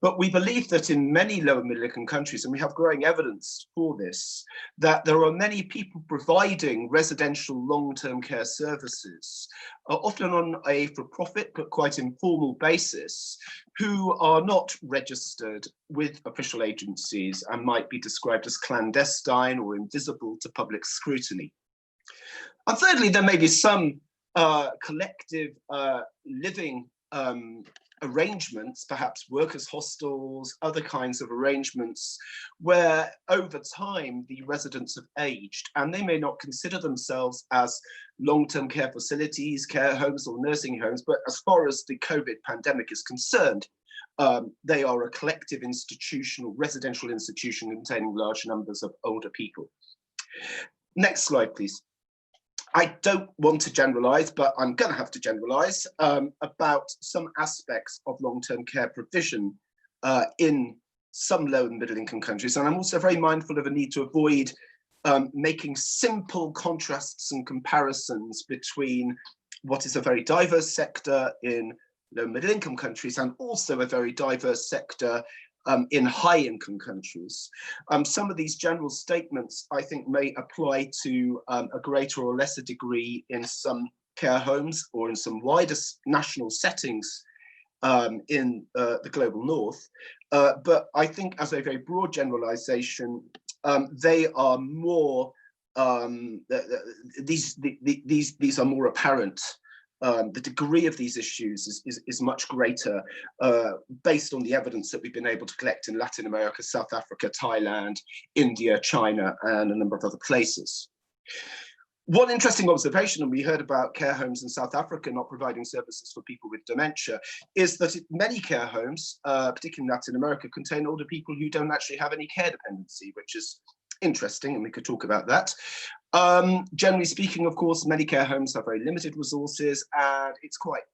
But we believe that in many lower middle income countries, and we have growing evidence for this, that there are many people providing residential long-term care services, often on a for-profit but quite informal basis, who are not registered with official agencies and might be described as clandestine or invisible to public scrutiny. And thirdly, there may be some collective living arrangements, perhaps workers' hostels, other kinds of arrangements, where over time the residents have aged and they may not consider themselves as long-term care facilities, care homes or nursing homes, but as far as the COVID pandemic is concerned, they are a collective institutional, residential institution containing large numbers of older people. Next slide, please. I don't want to generalize, but I'm going to have to generalize about some aspects of long-term care provision in some low and middle income countries. And I'm also very mindful of a need to avoid making simple contrasts and comparisons between what is a very diverse sector in low and middle income countries and also a very diverse sector in high-income countries. Some of these general statements, I think, may apply to a greater or lesser degree in some care homes or in some wider national settings in the global north. But I think as a very broad generalization, they are more, these are more apparent. The degree of these issues is much greater based on the evidence that we've been able to collect in Latin America, South Africa, Thailand, India, China, and a number of other places. One interesting observation, and we heard about care homes in South Africa not providing services for people with dementia, is that many care homes, particularly in Latin America, contain older people who don't actually have any care dependency, which is interesting, and we could talk about that. Generally speaking, of course, many care homes have very limited resources, and it's quite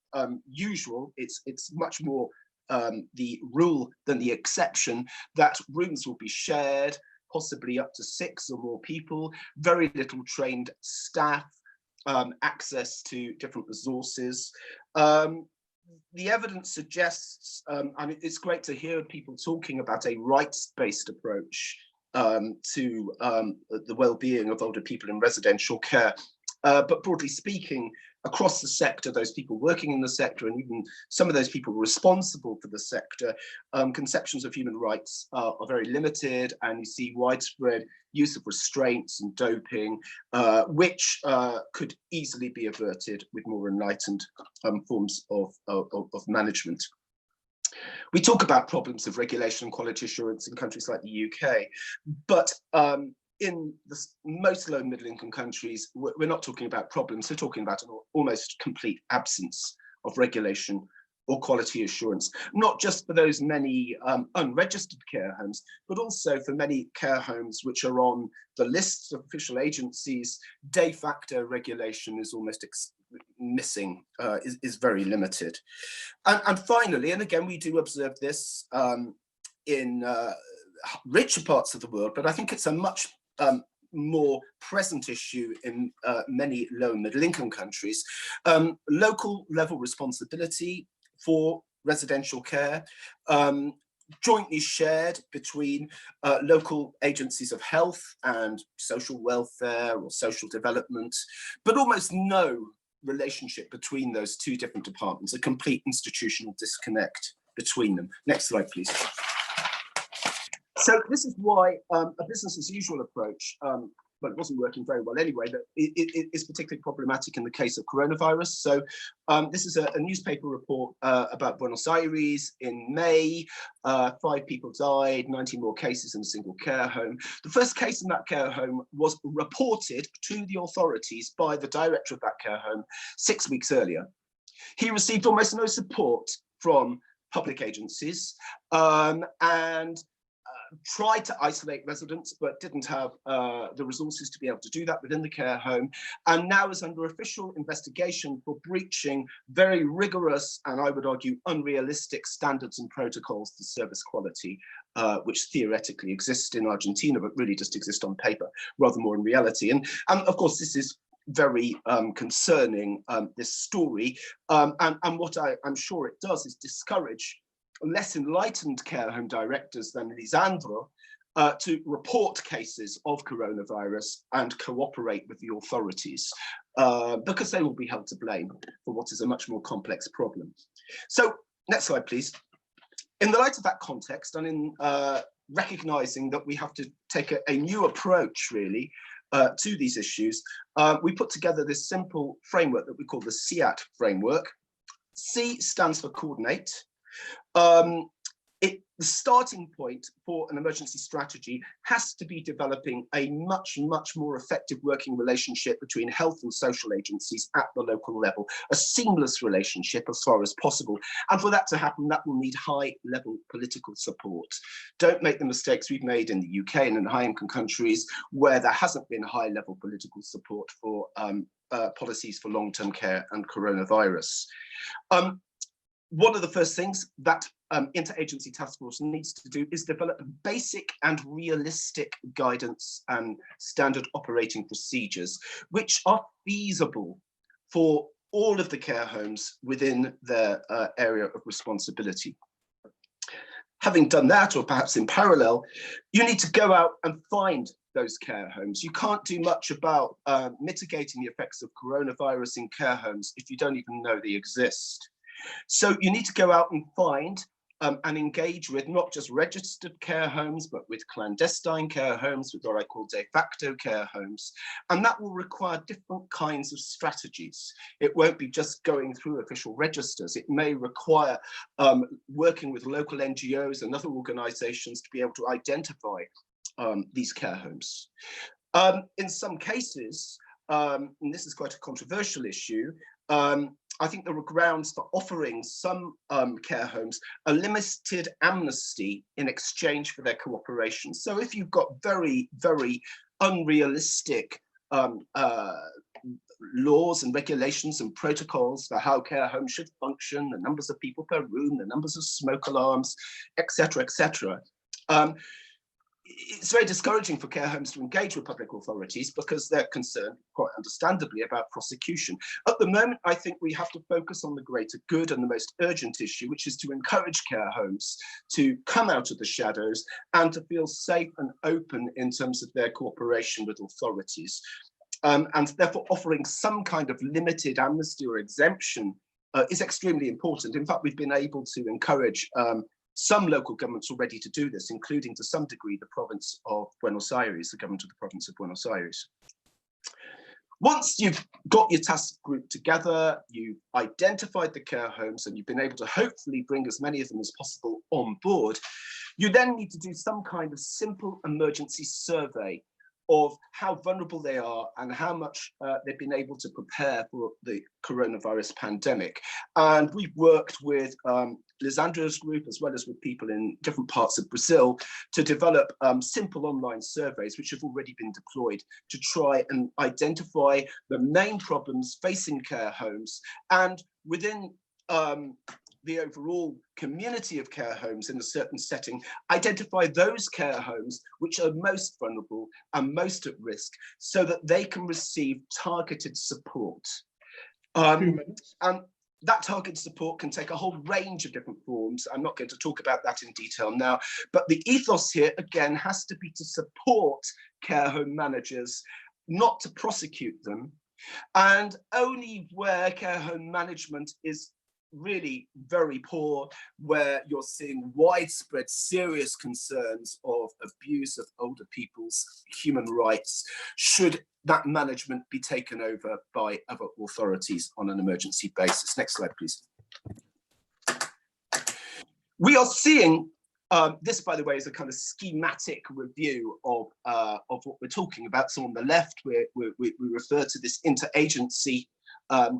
usual, it's much more the rule than the exception, that rooms will be shared, possibly up to 6 or more people, very little trained staff, access to different resources. The evidence suggests, I mean, it's great to hear people talking about a rights-based approach to the well-being of older people in residential care. But broadly speaking, across the sector, those people working in the sector and even some of those people responsible for the sector, conceptions of human rights are very limited, and you see widespread use of restraints and doping, which could easily be averted with more enlightened forms of management. We talk about problems of regulation and quality assurance in countries like the UK, but in the most low and middle income countries, we're not talking about problems, we're talking about an almost complete absence of regulation or quality assurance, not just for those many unregistered care homes, but also for many care homes which are on the lists of official agencies. De facto regulation is almost missing, is very limited. And finally, and again, we do observe this in richer parts of the world, but I think it's a much more present issue in many low and middle income countries. Local level responsibility for residential care, jointly shared between local agencies of health and social welfare or social development, but almost no relationship between those two different departments, a complete institutional disconnect between them. Next slide, please. So this is why a business as usual approach, but it wasn't working very well anyway, but it is particularly problematic in the case of coronavirus. So this is a newspaper report about Buenos Aires in May. 5 people died, 90 more cases in a single care home. The first case in that care home was reported to the authorities by the director of that care home 6 weeks earlier. He received almost no support from public agencies and tried to isolate residents, but didn't have the resources to be able to do that within the care home, and now is under official investigation for breaching very rigorous and, I would argue, unrealistic standards and protocols for service quality, which theoretically exist in Argentina, but really just exist on paper rather more in reality. And of course, this is very concerning, this story, and what I'm sure it does is discourage less enlightened care home directors than Lisandro to report cases of coronavirus and cooperate with the authorities, because they will be held to blame for what is a much more complex problem. So next slide, please. In the light of that context, and in recognizing that we have to take a new approach, really, to these issues, we put together this simple framework that we call the CEAT framework. C stands for coordinate. The starting point for an emergency strategy has to be developing a much more effective working relationship between health and social agencies at the local level, a seamless relationship as far as possible. And for that to happen, that will need high-level political support. Don't make the mistakes we've made in the UK and in high-income countries where there hasn't been high-level political support for policies for long-term care and coronavirus. One of the first things that interagency task force needs to do is develop basic and realistic guidance and standard operating procedures, which are feasible for all of the care homes within their area of responsibility. Having done that, or perhaps in parallel, you need to go out and find those care homes. You can't do much about mitigating the effects of coronavirus in care homes if you don't even know they exist. So you need to go out and find and engage with not just registered care homes, but with clandestine care homes, with what I call de facto care homes. And that will require different kinds of strategies. It won't be just going through official registers. It may require working with local NGOs and other organizations to be able to identify these care homes. In some cases, and this is quite a controversial issue, I think there are grounds for offering some care homes a limited amnesty in exchange for their cooperation. So if you've got very unrealistic laws and regulations and protocols for how care homes should function, the numbers of people per room, the numbers of smoke alarms, etc., it's very discouraging for care homes to engage with public authorities because they're concerned, quite understandably, about prosecution. At the moment, I think we have to focus on the greater good and the most urgent issue, which is to encourage care homes to come out of the shadows and to feel safe and open in terms of their cooperation with authorities. And therefore, offering some kind of limited amnesty or exemption is extremely important. In fact, we've been able to encourage some local governments already to do this, including to some degree the province of Buenos Aires, the government of the province of Buenos Aires. Once you've got your task group together, you've identified the care homes, and you've been able to hopefully bring as many of them as possible on board, you then need to do some kind of simple emergency survey of how vulnerable they are and how much they've been able to prepare for the coronavirus pandemic. And we've worked with Lisandro's group, as well as with people in different parts of Brazil, to develop simple online surveys, which have already been deployed to try and identify the main problems facing care homes, and within the overall community of care homes in a certain setting, identify those care homes which are most vulnerable and most at risk so that they can receive targeted support. And that targeted support can take a whole range of different forms. I'm not going to talk about that in detail now, but the ethos here, again, has to be to support care home managers, not to prosecute them. And only where care home management is really very poor, where you're seeing widespread serious concerns of abuse of older people's human rights, should that management be taken over by other authorities on an emergency basis. Next slide, please. We are seeing this, by the way, is a kind of schematic review of what we're talking about. So on the left, we refer to this interagency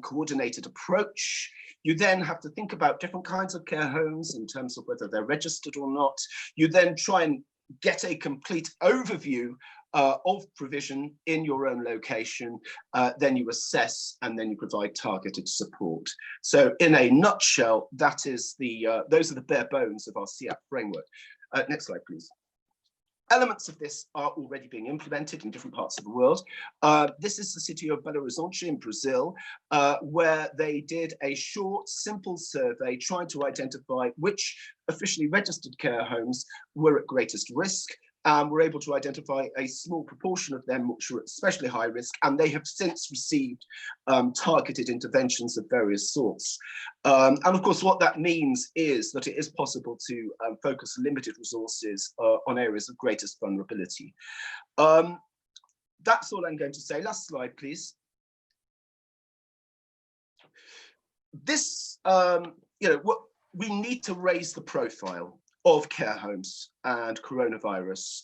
coordinated approach. You then have to think about different kinds of care homes in terms of whether they're registered or not. You then try and get a complete overview of provision in your own location. Then you assess, and then you provide targeted support. So in a nutshell, that is those are the bare bones of our CEAT framework. Next slide, please. Elements of this are already being implemented in different parts of the world. This is the city of Belo Horizonte in Brazil, where they did a short, simple survey trying to identify which officially registered care homes were at greatest risk. We're able to identify a small proportion of them which were at especially high risk, and they have since received targeted interventions of various sorts. And of course, what that means is that it is possible to focus limited resources on areas of greatest vulnerability. That's all I'm going to say. Last slide, please. This, what we need to raise the profile of care homes and coronavirus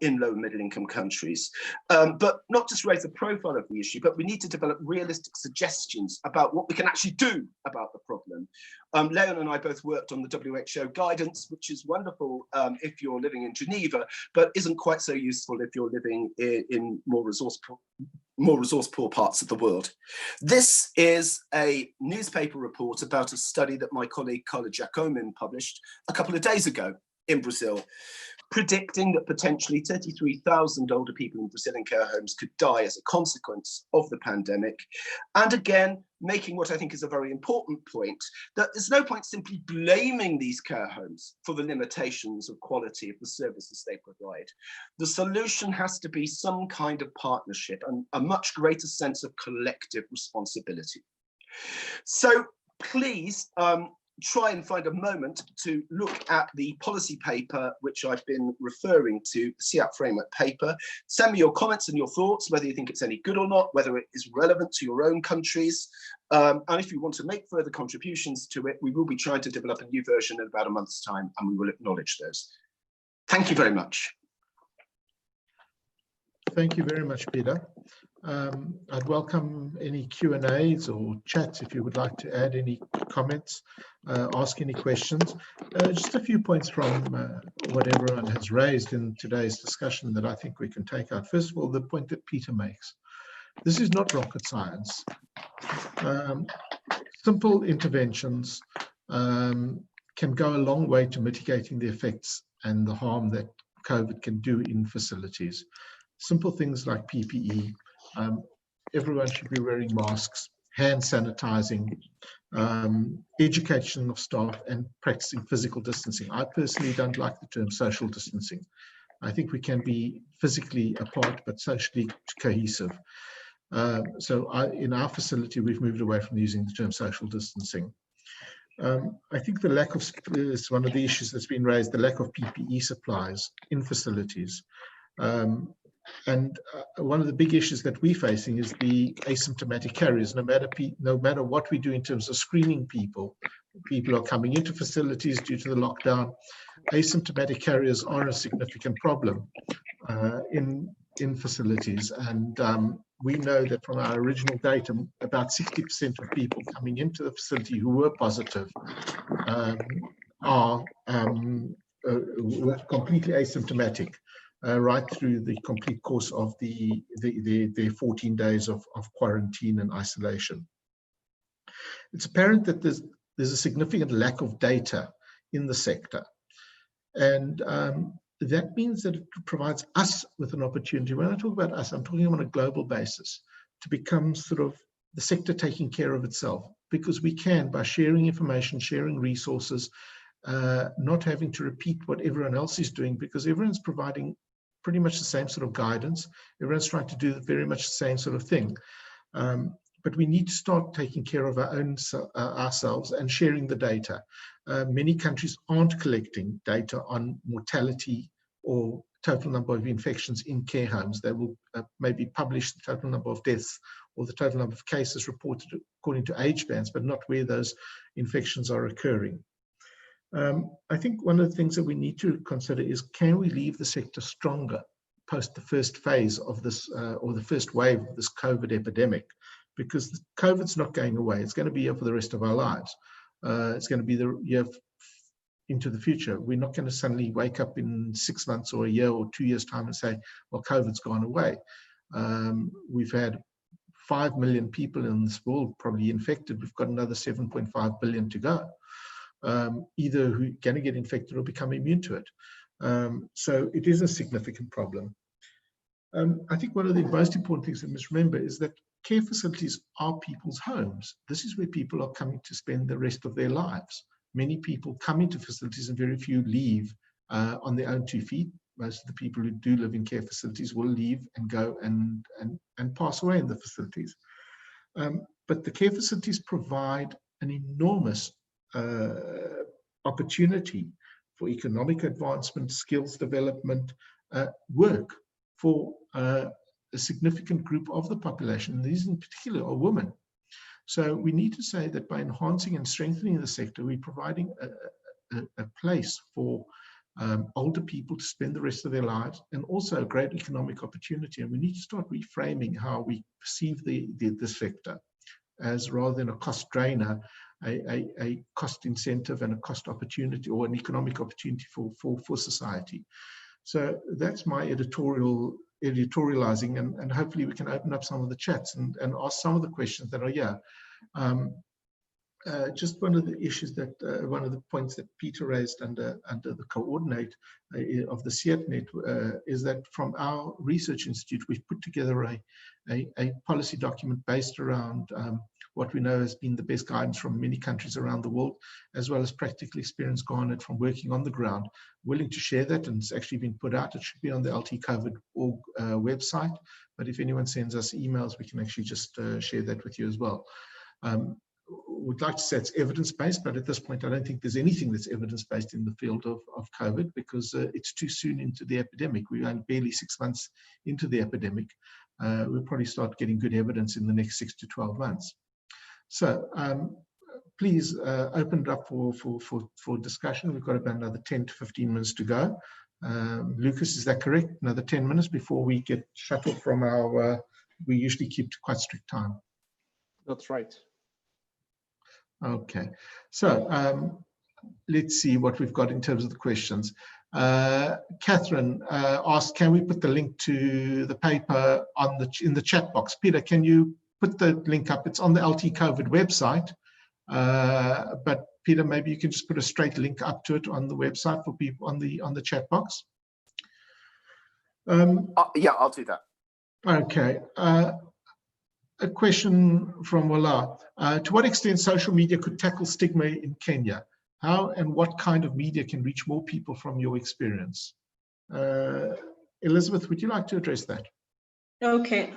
in low and middle income countries. But not just raise the profile of the issue, but we need to develop realistic suggestions about what we can actually do about the problem. Leon and I both worked on the WHO guidance, which is wonderful if you're living in Geneva, but isn't quite so useful if you're living in more resource poor parts of the world. This is a newspaper report about a study that my colleague Carla Giacomin published a couple of days ago in Brazil, predicting that potentially 33,000 older people in Brazilian care homes could die as a consequence of the pandemic. And again, making what I think is a very important point, that there's no point simply blaming these care homes for the limitations of quality of the services they provide. The solution has to be some kind of partnership and a much greater sense of collective responsibility. So please, try and find a moment to look at the policy paper which I've been referring to, the CEAP framework paper. Send me your comments and your thoughts, whether you think it's any good or not, whether it is relevant to your own countries. And if you want to make further contributions to it, we will be trying to develop a new version in about a month's time, and we will acknowledge those. Thank you very much. Thank you very much, Peter. I'd welcome any Q&As or chats if you would like to add any comments, ask any questions. Just a few points from what everyone has raised in today's discussion that I think we can take out. First of all, the point that Peter makes. This is not rocket science. Simple interventions can go a long way to mitigating the effects and the harm that COVID can do in facilities. Simple things like PPE, everyone should be wearing masks, hand sanitizing, education of staff, and practicing physical distancing. I personally don't like the term social distancing. I think we can be physically apart but socially cohesive. So in our facility, we've moved away from using the term social distancing. I think the lack of, is one of the issues that's been raised, the lack of PPE supplies in facilities. And one of the big issues that we're facing is the asymptomatic carriers. No matter what we do in terms of screening people are coming into facilities due to the lockdown. Asymptomatic carriers are a significant problem in facilities. And we know that from our original data, about 60% of people coming into the facility who were positive were completely asymptomatic. Right through the complete course of the 14 days of quarantine and isolation. It's apparent that there's a significant lack of data in the sector. And that means that it provides us with an opportunity. When I talk about us, I'm talking on a global basis, to become sort of the sector taking care of itself, because we can, by sharing information, sharing resources, not having to repeat what everyone else is doing, because everyone's providing pretty much the same sort of guidance. Everyone's trying to do very much the same sort of thing. But we need to start taking care of our own ourselves and sharing the data. Many countries aren't collecting data on mortality or total number of infections in care homes. They will maybe publish the total number of deaths or the total number of cases reported according to age bands, but not where those infections are occurring. I think one of the things that we need to consider is, can we leave the sector stronger post the first phase of this or the first wave of this COVID epidemic? Because COVID's not going away. It's going to be here for the rest of our lives. It's going to be the year into the future. We're not going to suddenly wake up in 6 months or a year or 2 years' time and say, well, COVID's gone away. We've had 5 million people in this world probably infected. We've got another 7.5 billion to go. Either who are going to get infected or become immune to it. So it is a significant problem. I think one of the most important things we must remember is that care facilities are people's homes. This is where people are coming to spend the rest of their lives. Many people come into facilities and very few leave on their own 2 feet. Most of the people who do live in care facilities will leave and go and pass away in the facilities. But the care facilities provide an enormous opportunity for economic advancement, skills development, work for a significant group of the population. And these in particular are women. So we need to say that by enhancing and strengthening the sector, we're providing a place for older people to spend the rest of their lives, and also a great economic opportunity. And we need to start reframing how we perceive the sector as, rather than a cost drainer, a cost incentive and a cost opportunity, or an economic opportunity for society. So that's my editorializing, and hopefully we can open up some of the chats and ask some of the questions that are here. Just one of the issues that, one of the points that Peter raised under the coordinate of the CETNet is that from our research institute, we've put together a policy document based around what we know has been the best guidance from many countries around the world, as well as practical experience garnered from working on the ground. Willing to share that, and it's actually been put out. It should be on the LT-COVID.org website, but if anyone sends us emails, we can actually just share that with you as well. Would like to say it's evidence-based, but at this point, I don't think there's anything that's evidence-based in the field of COVID, because it's too soon into the epidemic. We're only barely 6 months into the epidemic. We'll probably start getting good evidence in the next 6 to 12 months. So please open it up for discussion. We've got about another 10 to 15 minutes to go. Lucas, is that correct? Another 10 minutes before we get shut off from our, we usually keep to quite strict time. That's right. Okay, so let's see what we've got in terms of the questions. Catherine asked, can we put the link to the paper on in the chat box? Peter, can you put the link up? It's on the LT-COVID website, but Peter, maybe you can just put a straight link up to it on the website for people on the chat box. Yeah, I'll do that. Okay. A question from Wala. To what extent social media could tackle stigma in Kenya? How and what kind of media can reach more people from your experience? Elizabeth, would you like to address that? Okay,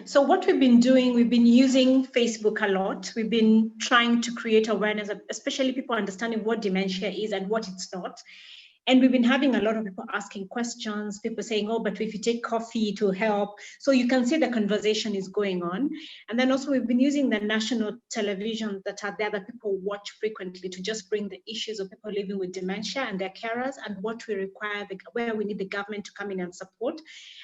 so what we've been doing, we've been using Facebook a lot. We've been trying to create awareness, especially people understanding what dementia is and what it's not. And we've been having a lot of people asking questions, people saying, oh, but if you take coffee, it will help. So you can see the conversation is going on. And then also we've been using the national television that are there that people watch frequently to just bring the issues of people living with dementia and their carers, and what we require, where we need the government to come in and support,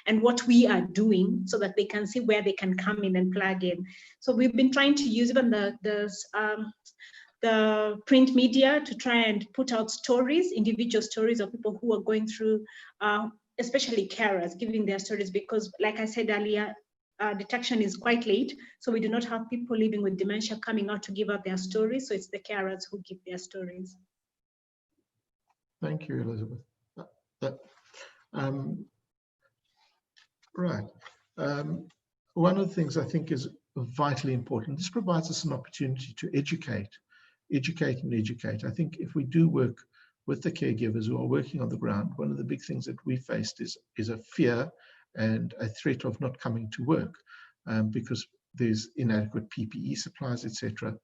and what we are doing so that they can see where they can come in and plug in. So we've been trying to use even the print media to try and put out stories, individual stories of people who are going through, especially carers, giving their stories, because like I said earlier, detection is quite late. So we do not have people living with dementia coming out to give out their stories. So it's the carers who give their stories. Thank you, Elizabeth. Right. One of the things I think is vitally important, this provides us an opportunity to educate. I think if we do work with the caregivers who are working on the ground, one of the big things that we faced is a fear and a threat of not coming to work because there's inadequate PPE supplies, etc.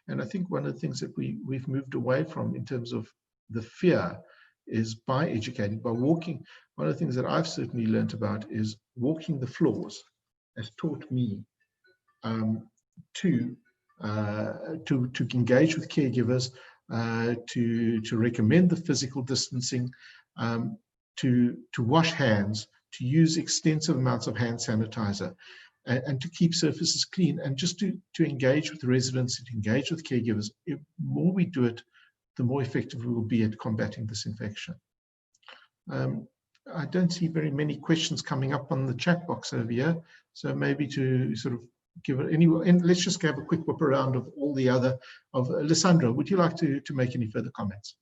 And I think one of the things that we've moved away from in terms of the fear is by educating, by walking. One of the things that I've certainly learned about is walking the floors has taught me to engage with caregivers, to recommend the physical distancing, to wash hands, to use extensive amounts of hand sanitizer, and to keep surfaces clean, and just to engage with the residents, to engage with caregivers. The more we do it, the more effective we will be at combating this infection. I don't see very many questions coming up on the chat box over here, so maybe to sort of give it anyway, and let's just have a quick whip around of all the other. Lissandra, would you like to make any further comments?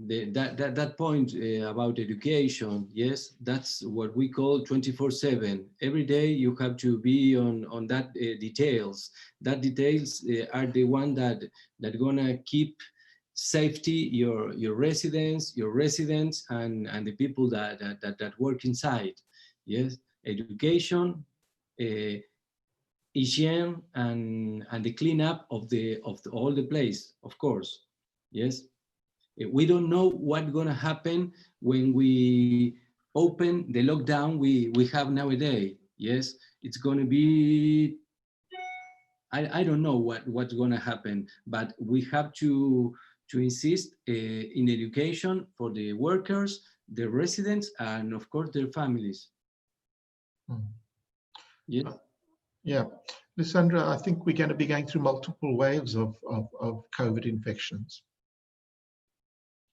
that point about education, yes, that's what we call 24/7. Every day you have to be on that details. That details are the one that gonna keep safety your residents, and the people that work inside. Yes, education, hygiene, and the cleanup of all the place, of course. Yes. We don't know what's gonna happen when we open the lockdown we have nowadays. Yes, it's gonna be, I don't know what's gonna happen, but we have to insist in education for the workers, the residents, and of course their families. Yeah. Yeah, Lysandra, I think we're going to be going through multiple waves of COVID infections.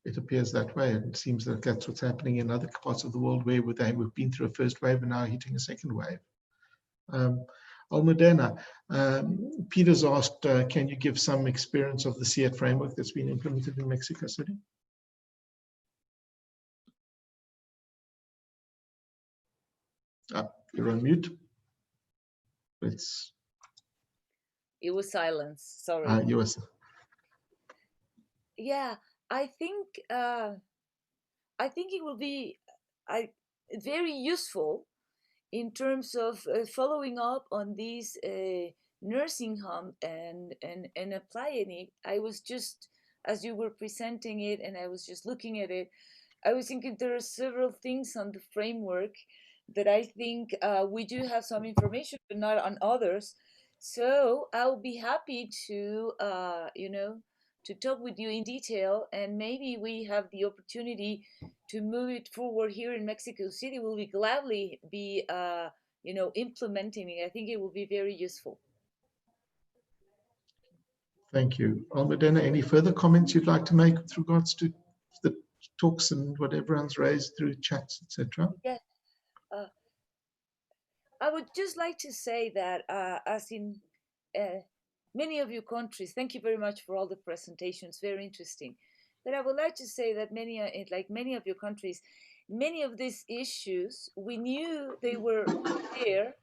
It appears that way. It seems that that's what's happening in other parts of the world where we've been through a first wave and now hitting a second wave. Almudena, Peter's asked, can you give some experience of the CEAT framework that's been implemented in Mexico City? You're on mute. It was silence, sorry. Yeah, I think it will be very useful in terms of following up on these nursing home and applying it. I was just, as you were presenting it and I was just looking at it, I was thinking there are several things on the framework that I think we do have some information, but not on others. So I'll be happy to, to talk with you in detail, and maybe we have the opportunity to move it forward here in Mexico City. We'll be gladly be, implementing it. I think it will be very useful. Thank you. Almudena, any further comments you'd like to make with regards to the talks and what everyone's raised through chats, etc.? Yeah. I would just like to say that as in many of your countries, thank you very much for all the presentations, very interesting. But I would like to say that many of your countries, many of these issues, we knew they were there,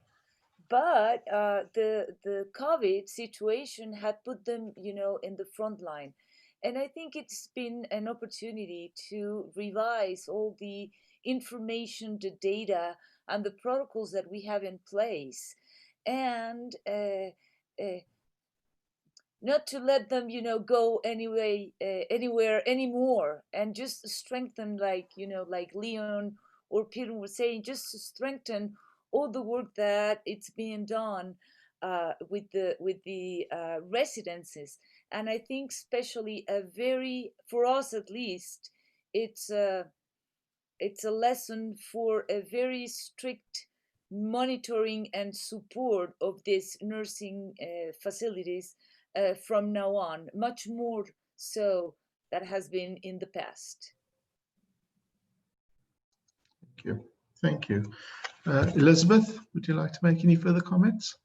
but the COVID situation had put them, in the front line. And I think it's been an opportunity to revise all the information, the data, and the protocols that we have in place, and not to let them, go anywhere anymore, and just strengthen, like Leon or Peter were saying, just to strengthen all the work that it's being done with the residences. And I think especially for us at least, it's a lesson for a very strict monitoring and support of these nursing facilities from now on, much more so that has been in the past. Thank you. Thank you. Elizabeth, would you like to make any further comments?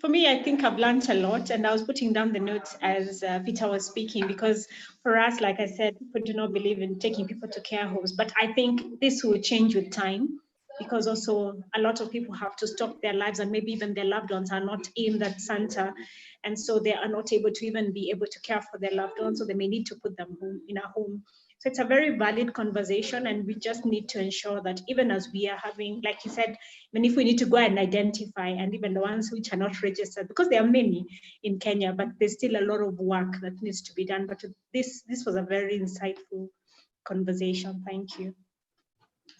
For me, I think I've learned a lot, and I was putting down the notes as Peter was speaking, because for us, like I said, people do not believe in taking people to care homes, but I think this will change with time, because also a lot of people have to stop their lives, and maybe even their loved ones are not in that center, and so they are not able to even be able to care for their loved ones, so they may need to put them in a home. So it's a very valid conversation, and we just need to ensure that even as we are having, like you said, even if we need to go and identify, and even the ones which are not registered, because there are many in Kenya, but there's still a lot of work that needs to be done. But this was a very insightful conversation. Thank you.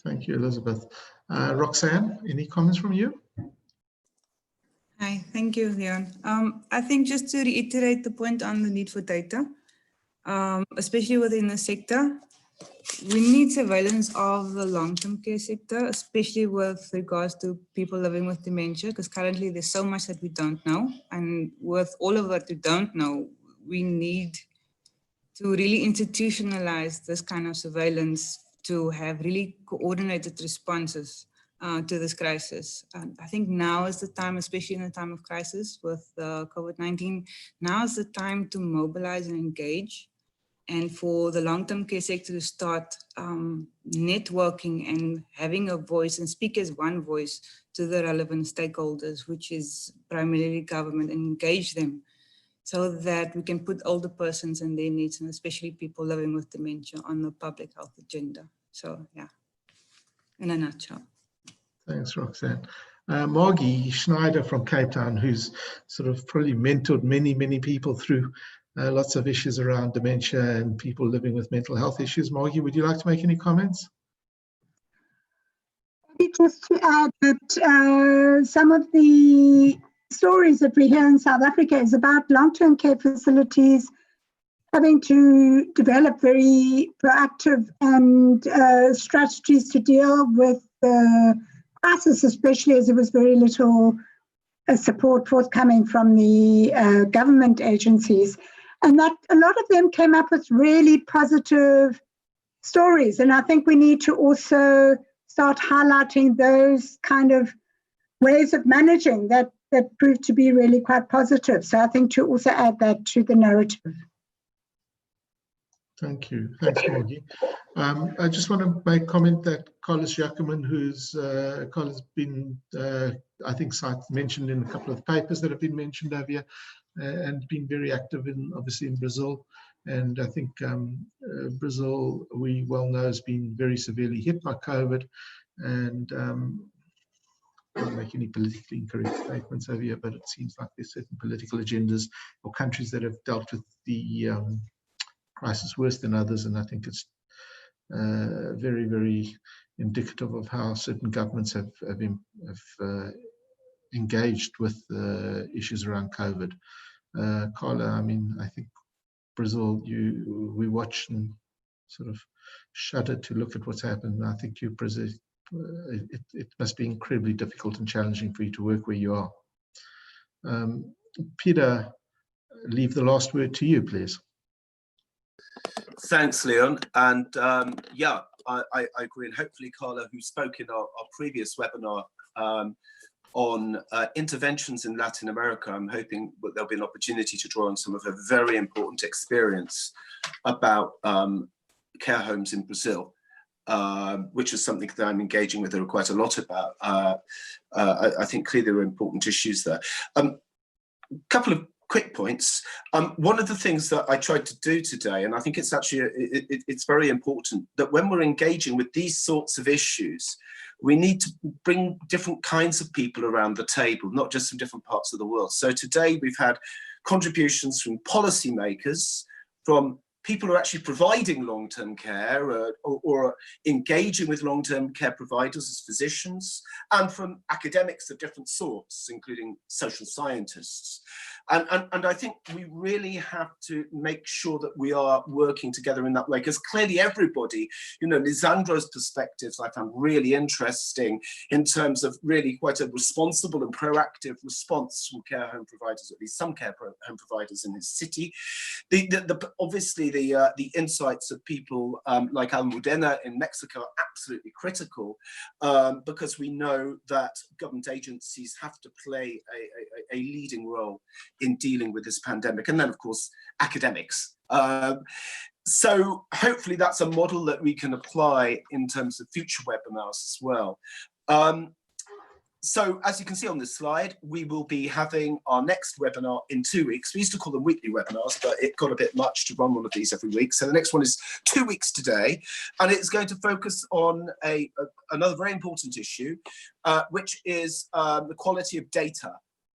Thank you, Elizabeth. Roxanne, any comments from you? Hi, thank you, Leon. I think just to reiterate the point on the need for data, especially within the sector, we need surveillance of the long-term care sector, especially with regards to people living with dementia, because currently there's so much that we don't know. And with all of what we don't know, we need to really institutionalize this kind of surveillance to have really coordinated responses to this crisis. And I think now is the time, especially in a time of crisis with COVID-19, now is the time to mobilize and engage, and for the long-term care sector to start networking and having a voice and speak as one voice to the relevant stakeholders, which is primarily government, and engage them so that we can put older persons and their needs, and especially people living with dementia, on the public health agenda. So yeah, in a nutshell. Thanks, Roxanne. Margie Schneider from Cape Town, who's sort of probably mentored many, many people through lots of issues around dementia and people living with mental health issues. Margie, would you like to make any comments? Just to add that some of the stories that we hear in South Africa is about long-term care facilities having to develop very proactive and strategies to deal with the crisis, especially as there was very little support forthcoming from the government agencies. And that a lot of them came up with really positive stories. And I think we need to also start highlighting those kind of ways of managing that proved to be really quite positive. So I think to also add that to the narrative. Thank you. Thanks, Margie. I just want to make comment that Carlos Jacoman, who's Carlos been, I think, mentioned in a couple of papers that have been mentioned over here, and been very active in, obviously, in Brazil. And I think Brazil, we well know, has been very severely hit by COVID. And I don't make any politically incorrect statements over here, but it seems like there's certain political agendas or countries that have dealt with the crisis worse than others, and I think it's very, very indicative of how certain governments have engaged with issues around COVID. Carla, I mean, I think Brazil, we watch and sort of shudder to look at what's happened. And I think it must be incredibly difficult and challenging for you to work where you are. Peter, leave the last word to you, please. Thanks, Leon. And yeah, I agree. And hopefully, Carla, who spoke in our previous webinar on interventions in Latin America, I'm hoping that there'll be an opportunity to draw on some of her very important experience about care homes in Brazil, which is something that I'm engaging with her quite a lot about. I think clearly there are important issues there. Couple of quick points. One of the things that I tried to do today, and I think it's actually, it's very important, that when we're engaging with these sorts of issues, we need to bring different kinds of people around the table, not just from different parts of the world. So today we've had contributions from policymakers, from people who are actually providing long-term care or engaging with long-term care providers as physicians, and from academics of different sorts, including social scientists. And I think we really have to make sure that we are working together in that way, because clearly everybody, you know, Lisandro's perspectives I found really interesting in terms of really quite a responsible and proactive response from care home providers, at least some care home providers in his city. Obviously the insights of people like Almudena in Mexico are absolutely critical, because we know that government agencies have to play a leading role in dealing with this pandemic, and then of course academics. So hopefully that's a model that we can apply in terms of future webinars as well. So as you can see on this slide, we will be having our next webinar in 2 weeks. We used to call them weekly webinars, but it got a bit much to run one of these every week. So the next one is 2 weeks today, and it's going to focus on another very important issue, which is the quality of data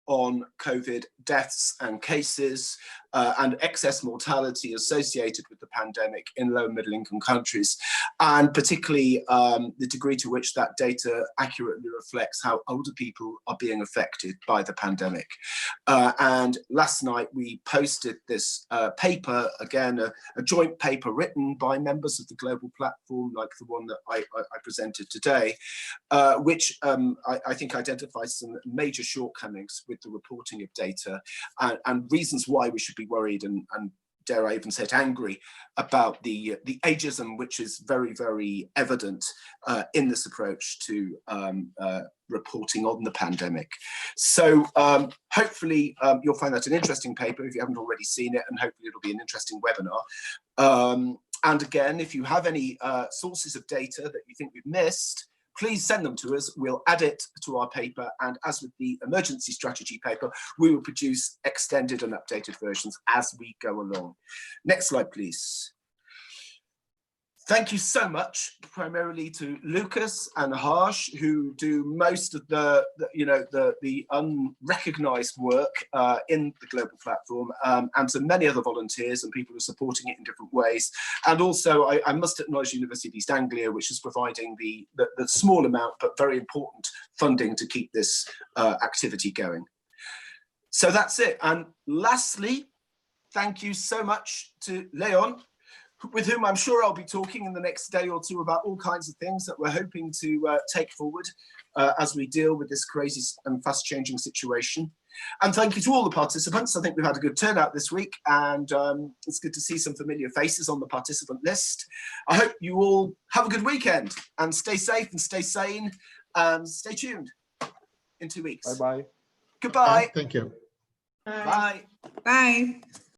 on COVID deaths and cases and excess mortality associated with the pandemic in low and middle income countries, and particularly the degree to which that data accurately reflects how older people are being affected by the pandemic. And last night we posted this paper, again, a joint paper written by members of the global platform like the one that I presented today, which I think identifies some major shortcomings with the reporting of data and reasons why we should be worried and dare I even say it, angry about the ageism which is very, very evident in this approach to reporting on the pandemic. So hopefully you'll find that an interesting paper if you haven't already seen it, and hopefully it'll be an interesting webinar. And again, if you have any sources of data that you think we've missed, please send them to us. We'll add it to our paper, and as with the emergency strategy paper, we will produce extended and updated versions as we go along. Next slide, please. Thank you so much, primarily to Lucas and Harsh, who do most of the unrecognized work in the global platform, and to many other volunteers and people who are supporting it in different ways. And also, I must acknowledge University of East Anglia, which is providing the small amount but very important funding to keep this activity going. So that's it. And lastly, thank you so much to Leon, with whom I'm sure I'll be talking in the next day or two about all kinds of things that we're hoping to take forward as we deal with this crazy and fast-changing situation. And thank you to all the participants. I think we've had a good turnout this week, and it's good to see some familiar faces on the participant list. I hope you all have a good weekend, and stay safe and stay sane, and stay tuned in 2 weeks. Bye-bye. Goodbye. Thank you. Bye. Bye.